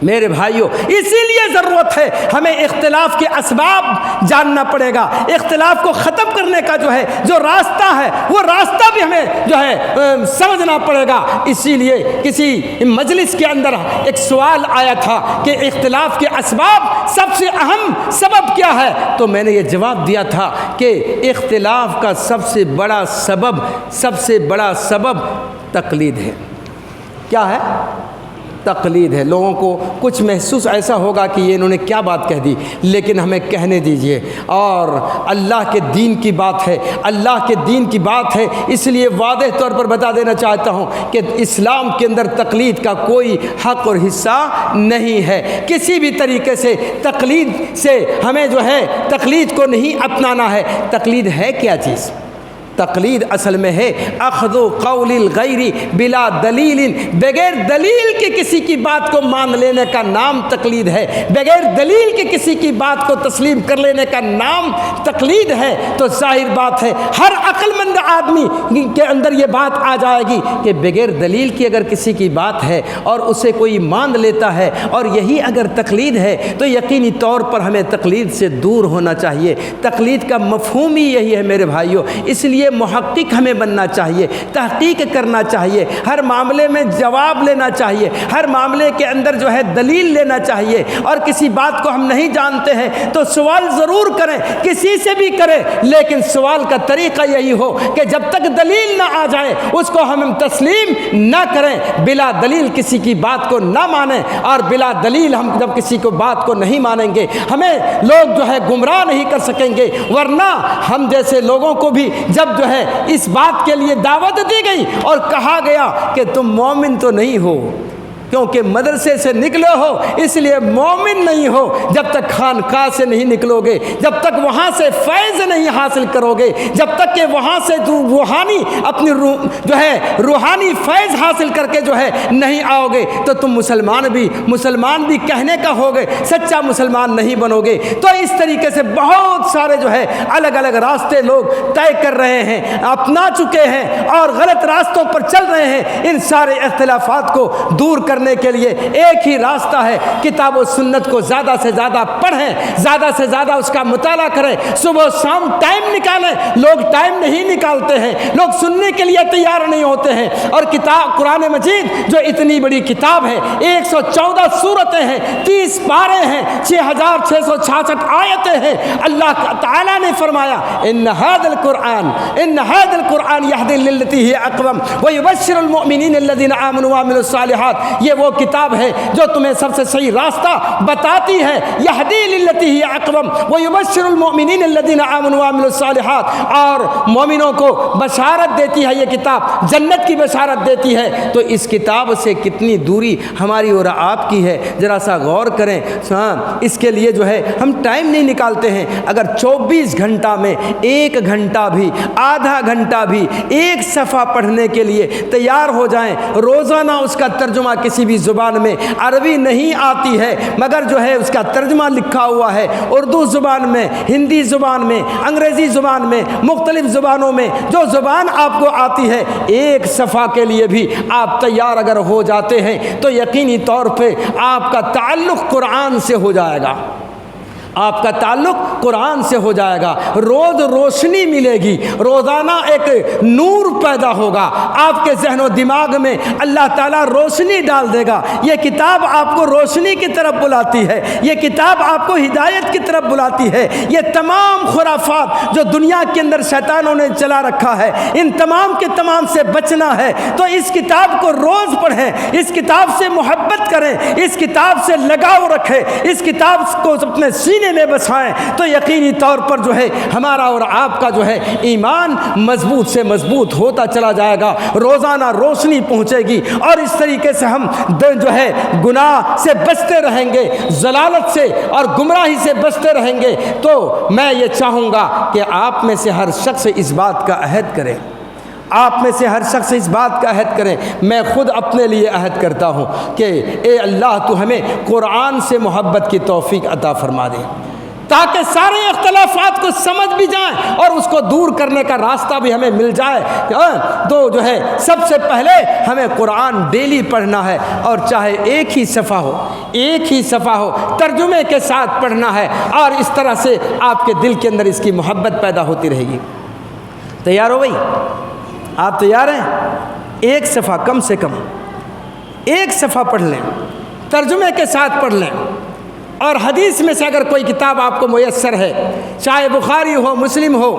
میرے بھائیوں۔ اسی لیے ضرورت ہے ہمیں اختلاف کے اسباب جاننا پڑے گا، اختلاف کو ختم کرنے کا جو راستہ ہے وہ راستہ بھی ہمیں سمجھنا پڑے گا۔ اسی لیے کسی مجلس کے اندر ایک سوال آیا تھا کہ اختلاف کے اسباب سب سے اہم سبب کیا ہے، تو میں نے یہ جواب دیا تھا کہ اختلاف کا سب سے بڑا سبب تقلید ہے۔ کیا ہے؟ تقلید ہے۔ لوگوں کو کچھ محسوس ایسا ہوگا کہ یہ انہوں نے کیا بات کہہ دی، لیکن ہمیں کہنے دیجئے، اور اللہ کے دین کی بات ہے، اللہ کے دین کی بات ہے، اس لیے واضح طور پر بتا دینا چاہتا ہوں کہ اسلام کے اندر تقلید کا کوئی حق اور حصہ نہیں ہے۔ کسی بھی طریقے سے تقلید سے ہمیں تقلید کو نہیں اپنانا ہے۔ تقلید ہے کیا چیز؟ تقلید اصل میں ہے اخذ قول الغیر بلا دلیل، بغیر دلیل کے کسی کی بات کو مان لینے کا نام تقلید ہے، بغیر دلیل کے کسی کی بات کو تسلیم کر لینے کا نام تقلید ہے۔ تو ظاہر بات ہے ہر عقل مند آدمی کے اندر یہ بات آ جائے گی کہ بغیر دلیل کی اگر کسی کی بات ہے اور اسے کوئی مان لیتا ہے، اور یہی اگر تقلید ہے تو یقینی طور پر ہمیں تقلید سے دور ہونا چاہیے۔ تقلید کا مفہوم ہی یہی ہے میرے بھائیوں، اس لیے محقق ہمیں بننا چاہیے، تحقیق کرنا چاہیے، ہر معاملے میں جواب لینا چاہیے، ہر معاملے کے اندر دلیل لینا چاہیے، اور کسی بات کو ہم نہیں جانتے ہیں تو سوال ضرور کریں، کسی سے بھی کریں، لیکن سوال کا طریقہ یہی ہو کہ جب تک دلیل نہ آ جائے اس کو ہم تسلیم نہ کریں، بلا دلیل کسی کی بات کو نہ مانیں، اور بلا دلیل ہم جب کسی کو بات کو نہیں مانیں گے ہمیں لوگ گمراہ نہیں کر سکیں گے۔ ورنہ ہم جیسے لوگوں کو بھی جب اس بات کے لیے دعوت دی گئی اور کہا گیا کہ تم مومن تو نہیں ہو، کیونکہ مدرسے سے نکلے ہو اس لیے مومن نہیں ہو، جب تک خانقاہ سے نہیں نکلو گے، جب تک وہاں سے فیض نہیں حاصل کرو گے، جب تک کہ وہاں سے روحانی اپنی روحانی فیض حاصل کر کے نہیں آؤ گے تو تم مسلمان بھی کہنے کا ہوگے، سچا مسلمان نہیں بنو گے۔ تو اس طریقے سے بہت سارے الگ الگ راستے لوگ طے کر رہے ہیں، اپنا چکے ہیں، اور غلط راستوں پر چل رہے ہیں۔ ان سارے اختلافات کو دور کرنے کے لیے ایک ہی راستہ ہے، کتاب و سنت کو زیادہ سے زیادہ پڑھیں، زیادہ سے زیادہ اس کا مطالعہ کریں، صبح شام ٹائم نکالیں۔ لوگ ٹائم نہیں نکالتے ہیں، لوگ سننے کے لیے تیار نہیں ہوتے ہیں۔ اور کتاب قرآن مجید جو اتنی بڑی کتاب ہے، 114 سورتیں ہیں، 30 پارے ہیں، 6666 آیتیں ہیں، اللہ تعالیٰ نے فرمایا ان هذا القرآن یہدی للتی ہی اقوم ویبشر المؤمنین الذین آمنوا وعملوا الصالحات۔ یہ وہ کتاب ہے جو تمہیں سب سے صحیح راستہ بتاتی ہے، یہدی للتی ہی اقوم ویبشر المؤمنین الذین آمنوا وعملوا الصالحات، اور مومنوں کو بشارت دیتی ہے، یہ کتاب جنت کی بشارت دیتی ہے۔ تو اس کتاب سے کتنی دوری ہماری اور آپ کی ہے، ذرا سا غور کریں۔ اس کے لیے ہم ٹائم نہیں نکالتے ہیں۔ اگر 24 گھنٹہ میں 1 گھنٹہ بھی، آدھا گھنٹہ بھی ایک صفحہ پڑھنے کے لیے تیار ہو جائیں، روزانہ اس کا ترجمہ کسی کسی بھی زبان میں عربی نہیں آتی ہے مگر جو ہے اس کا ترجمہ لکھا ہوا ہے اردو زبان میں، ہندی زبان میں، انگریزی زبان میں، مختلف زبانوں میں جو زبان آپ کو آتی ہے، ایک صفحہ کے لیے بھی آپ تیار اگر ہو جاتے ہیں تو یقینی طور پہ آپ کا تعلق قرآن سے ہو جائے گا، آپ کا تعلق قرآن سے ہو جائے گا، روز روشنی ملے گی، روزانہ ایک نور پیدا ہوگا آپ کے ذہن و دماغ میں، اللہ تعالیٰ روشنی ڈال دے گا۔ یہ کتاب آپ کو روشنی کی طرف بلاتی ہے، یہ کتاب آپ کو ہدایت کی طرف بلاتی ہے۔ یہ تمام خرافات جو دنیا کے اندر شیطانوں نے چلا رکھا ہے، ان تمام کے تمام سے بچنا ہے تو اس کتاب کو روز پڑھیں، اس کتاب سے محبت کریں، اس کتاب سے لگاؤ رکھیں، اس کتاب کو اپنے سینے میں بسائیں تو یقینی طور پر جو ہے ہمارا اور آپ کا جو ہے ایمان مضبوط سے مضبوط ہوتا چلا جائے گا، روزانہ روشنی پہنچے گی، اور اس طریقے سے ہم جو ہے گناہ سے بچتے رہیں گے، ضلالت سے اور گمراہی سے بچتے رہیں گے۔ تو میں یہ چاہوں گا کہ آپ میں سے ہر شخص اس بات کا عہد کرے، آپ میں سے ہر شخص اس بات کا عہد کرے، میں خود اپنے لیے عہد کرتا ہوں کہ اے اللہ تو ہمیں قرآن سے محبت کی توفیق عطا فرما دے تاکہ سارے اختلافات کو سمجھ بھی جائیں اور اس کو دور کرنے کا راستہ بھی ہمیں مل جائے۔ تو جو ہے سب سے پہلے ہمیں قرآن ڈیلی پڑھنا ہے، اور چاہے ایک ہی صفحہ ہو، ایک ہی صفحہ ہو، ترجمے کے ساتھ پڑھنا ہے، اور اس طرح سے آپ کے دل کے اندر اس کی محبت پیدا ہوتی رہے گی۔ تیار ہو بھائی؟ آپ تیار ہیں؟ ایک صفحہ، کم سے کم ایک صفحہ پڑھ لیں، ترجمے کے ساتھ پڑھ لیں، اور حدیث میں سے اگر کوئی کتاب آپ کو میسر ہے، چاہے بخاری ہو، مسلم ہو،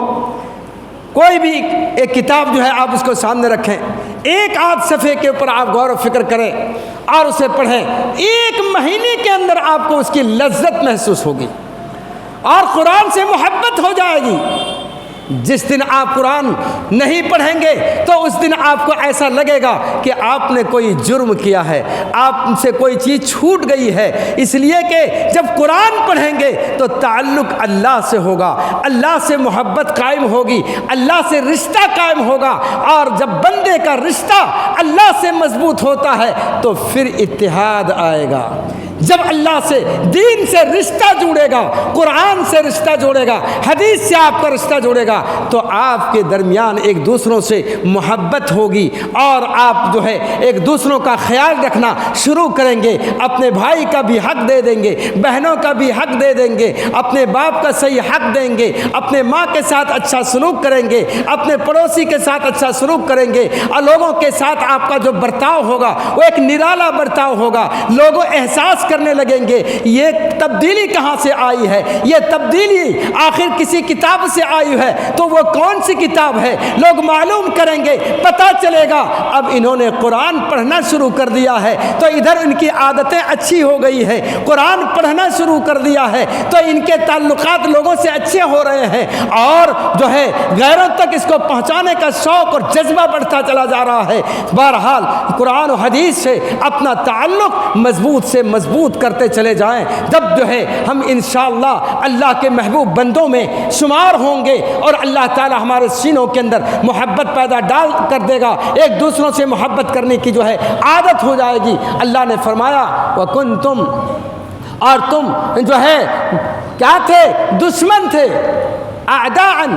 کوئی بھی ایک کتاب جو ہے آپ اس کو سامنے رکھیں، ایک آدھ صفحے کے اوپر آپ غور و فکر کریں اور اسے پڑھیں، ایک مہینے کے اندر آپ کو اس کی لذت محسوس ہوگی اور قرآن سے محبت ہو جائے گی۔ جس دن آپ قرآن نہیں پڑھیں گے تو اس دن آپ کو ایسا لگے گا کہ آپ نے کوئی جرم کیا ہے، آپ سے کوئی چیز چھوٹ گئی ہے، اس لیے کہ جب قرآن پڑھیں گے تو تعلق اللہ سے ہوگا، اللہ سے محبت قائم ہوگی، اللہ سے رشتہ قائم ہوگا، اور جب بندے کا رشتہ اللہ سے مضبوط ہوتا ہے تو پھر اتحاد آئے گا۔ جب اللہ سے، دین سے رشتہ جوڑے گا، قرآن سے رشتہ جوڑے گا، حدیث سے آپ کا رشتہ جوڑے گا تو آپ کے درمیان ایک دوسروں سے محبت ہوگی، اور آپ جو ہے ایک دوسروں کا خیال رکھنا شروع کریں گے، اپنے بھائی کا بھی حق دے دیں گے، بہنوں کا بھی حق دے دیں گے، اپنے باپ کا صحیح حق دیں گے، اپنے ماں کے ساتھ اچھا سلوک کریں گے، اپنے پڑوسی کے ساتھ اچھا سلوک کریں گے، اور لوگوں کے ساتھ آپ کا جو برتاؤ ہوگا وہ ایک نرالا برتاؤ ہوگا، لوگوں احساس کرنے لگیں گے یہ تبدیلی کہاں سے آئی ہے، یہ تبدیلی آخر کسی کتاب سے آئی ہے، تو وہ کون سی کتاب ہے، لوگ معلوم کریں گے، پتہ چلے گا اب انہوں نے قرآن پڑھنا شروع کر دیا ہے تو ادھر ان کی عادتیں اچھی ہو گئی ہے، قرآن پڑھنا شروع کر دیا ہے تو ان کے تعلقات لوگوں سے اچھے ہو رہے ہیں، اور جو ہے غیروں تک اس کو پہنچانے کا شوق اور جذبہ بڑھتا چلا جا رہا ہے۔ بہرحال قرآن و حدیث سے اپنا تعلق مضبوط سے مضبوط کرتے چلے جائیں، جب جو ہے ہم انشاءاللہ اللہ کے محبوب بندوں میں شمار ہوں گے، اور اللہ تعالی ہمارے سینوں کے اندر محبت پیدا ڈال کر دے گا، ایک دوسروں سے محبت کرنے کی جو ہے عادت ہو جائے گی۔ اللہ نے فرمایا وَكُنْتُمْ، اور تم جو ہے کیا تھے، دشمن تھے، اعداءً،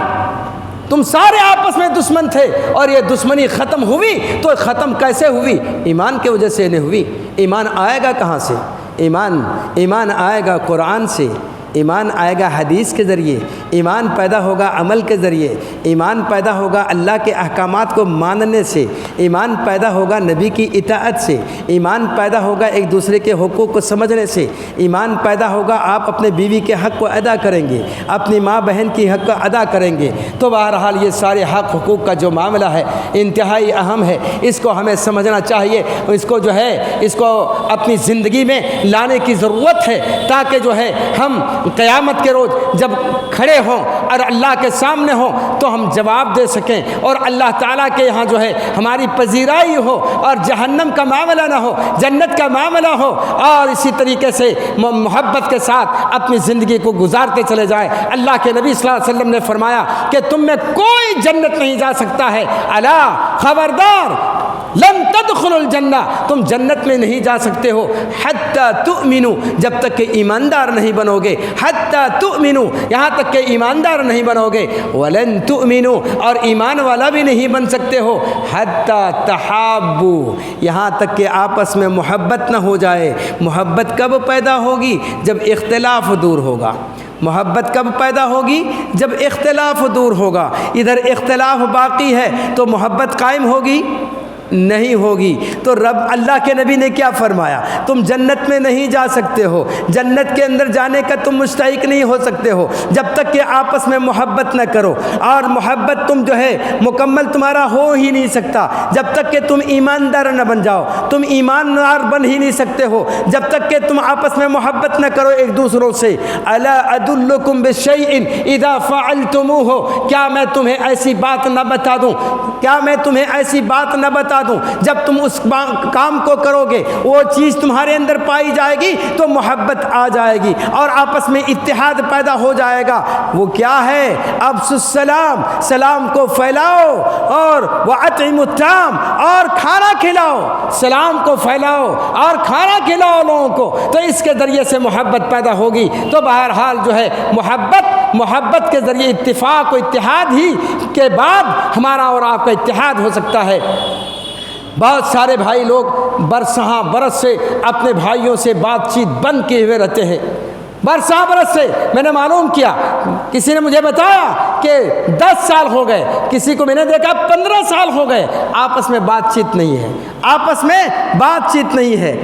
تم سارے آپس میں دشمن تھے، اور یہ دشمنی ختم ہوئی تو ختم کیسے ہوئی؟ ایمان کی وجہ سے نہیں ہوئی۔ ایمان آئے گا کہاں سے؟ ایمان آئے گا قرآن سے، ایمان آئے گا حدیث کے ذریعے، ایمان پیدا ہوگا عمل کے ذریعے، ایمان پیدا ہوگا اللہ کے احکامات کو ماننے سے، ایمان پیدا ہوگا نبی کی اطاعت سے، ایمان پیدا ہوگا ایک دوسرے کے حقوق کو سمجھنے سے، ایمان پیدا ہوگا آپ اپنے بیوی کے حق کو ادا کریں گے، اپنی ماں بہن کی حق کو ادا کریں گے۔ تو بہرحال یہ سارے حق حقوق کا جو معاملہ ہے انتہائی اہم ہے، اس کو ہمیں سمجھنا چاہیے، اس کو جو ہے اس کو اپنی زندگی میں لانے کی ضرورت ہے، تاکہ جو ہے ہم قیامت کے روز جب کھڑے ہوں اور اللہ کے سامنے ہوں تو ہم جواب دے سکیں، اور اللہ تعالیٰ کے یہاں جو ہے ہماری پذیرائی ہو، اور جہنم کا معاملہ نہ ہو، جنت کا معاملہ ہو، اور اسی طریقے سے محبت کے ساتھ اپنی زندگی کو گزارتے چلے جائیں۔ اللہ کے نبی صلی اللہ علیہ وسلم نے فرمایا کہ تم میں کوئی جنت نہیں جا سکتا ہے، الا خبردار، لن تدخلوا الجنہ، تم جنت میں نہیں جا سکتے ہو حتی تؤمنوا، جب تک کہ ایماندار نہیں بنو گے، حتی تؤمنوا، یہاں تک کہ ایماندار نہیں بنو گے، ولن تؤمنوا، اور ایمان والا بھی نہیں بن سکتے ہو، حتی تحابوا، یہاں تک کہ آپس میں محبت نہ ہو جائے۔ محبت کب پیدا ہوگی؟ جب اختلاف دور ہوگا۔ محبت کب پیدا ہوگی؟ جب اختلاف دور ہوگا۔ ادھر اختلاف باقی ہے تو محبت قائم ہوگی؟ نہیں ہوگی۔ تو رب اللہ کے نبی نے کیا فرمایا؟ تم جنت میں نہیں جا سکتے ہو، جنت کے اندر جانے کا تم مستحق نہیں ہو سکتے ہو جب تک کہ آپس میں محبت نہ کرو، اور محبت تم جو ہے مکمل تمہارا ہو ہی نہیں سکتا جب تک کہ تم ایماندار نہ بن جاؤ۔ تم ایماندار بن ہی نہیں سکتے ہو جب تک کہ تم آپس میں محبت نہ کرو ایک دوسروں سے۔ الا ادلکم بشیء اذا فعلتموہ، کیا میں تمہیں ایسی بات نہ بتا دوں، کیا میں تمہیں ایسی بات نہ بتا دوں جب تم اس کام کو کرو گے وہ چیز تمہارے اندر پائی جائے گی تو محبت آ جائے گی اور آپس میں اتحاد پیدا ہو جائے گا۔ وہ کیا ہے؟ افشوا السلام، سلام کو پھیلاؤ، اور واطعموا الطعام، اور کھانا کھلاؤ، سلام کو پھیلاؤ اور کھانا کھلاؤ لوگوں کو، تو اس کے ذریعے سے محبت پیدا ہوگی۔ تو بہرحال جو ہے محبت کے ذریعے اتفاق و اتحاد ہی کے بعد ہمارا اور آپ کا اتحاد ہو سکتا ہے۔ بہت سارے بھائی لوگ برساں برس سے اپنے بھائیوں سے بات چیت بند کیے ہوئے رہتے ہیں۔ برساں برس سے میں نے معلوم کیا، کسی نے مجھے بتایا کہ 10 سال ہو گئے، کسی کو میں نے دیکھا 15 سال ہو گئے، آپس میں بات چیت نہیں ہے، آپس میں بات چیت نہیں ہے،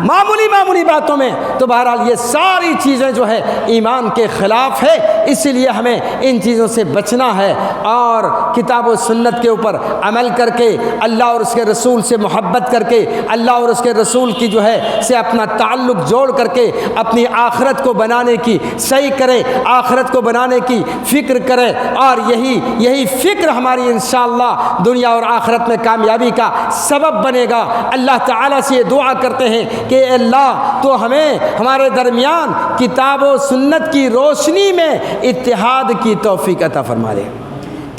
معمولی باتوں میں۔ تو بہرحال یہ ساری چیزیں جو ہے ایمان کے خلاف ہے، اسی لیے ہمیں ان چیزوں سے بچنا ہے اور کتاب و سنت کے اوپر عمل کر کے، اللہ اور اس کے رسول سے محبت کر کے، اللہ اور اس کے رسول کی جو ہے سے اپنا تعلق جوڑ کر کے اپنی آخرت کو بنانے کی صحیح کریں، آخرت کو بنانے کی فکر کریں، اور یہی فکر ہماری انشاءاللہ دنیا اور آخرت میں کامیابی کا سبب بنے گا۔ اللہ تعالیٰ سے یہ دعا کرتے ہیں کہ اے اللہ تو ہمیں ہمارے درمیان کتاب و سنت کی روشنی میں اتحاد کی توفیق عطا فرما دے،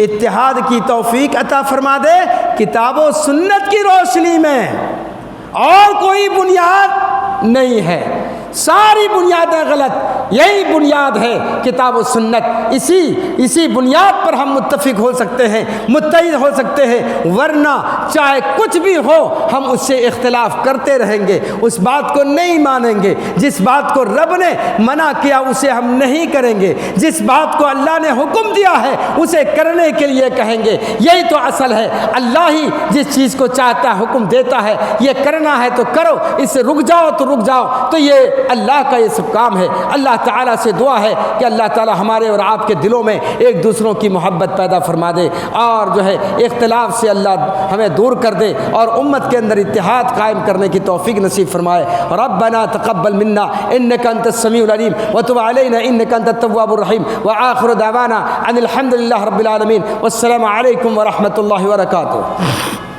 اتحاد کی توفیق عطا فرما دے کتاب و سنت کی روشنی میں، اور کوئی بنیاد نہیں ہے، ساری بنیادیں غلط، یہی بنیاد ہے کتاب و سنت، اسی بنیاد پر ہم متفق ہو سکتے ہیں، متحد ہو سکتے ہیں، ورنہ چاہے کچھ بھی ہو ہم اس سے اختلاف کرتے رہیں گے، اس بات کو نہیں مانیں گے، جس بات کو رب نے منع کیا اسے ہم نہیں کریں گے، جس بات کو اللہ نے حکم دیا ہے اسے کرنے کے لیے کہیں گے۔ یہی تو اصل ہے، اللہ ہی جس چیز کو چاہتا ہے حکم دیتا ہے، یہ کرنا ہے تو کرو، اس سے رک جاؤ تو رک جاؤ، تو یہ اللہ کا یہ سب کام ہے۔ اللہ تعالیٰ سے دعا ہے کہ اللہ تعالیٰ ہمارے اور آپ کے دلوں میں ایک دوسروں کی محبت پیدا فرما دے، اور جو ہے اختلاف سے اللہ ہمیں دور کر دے، اور امت کے اندر اتحاد قائم کرنے کی توفیق نصیب فرمائے۔ ربنا تقبل منا انك انت السميع العليم وتب علينا انك انت التواب الرحيم واخر دعوانا ان الحمد لله رب العالمين والسلام عليكم ورحمة الله وبركاته۔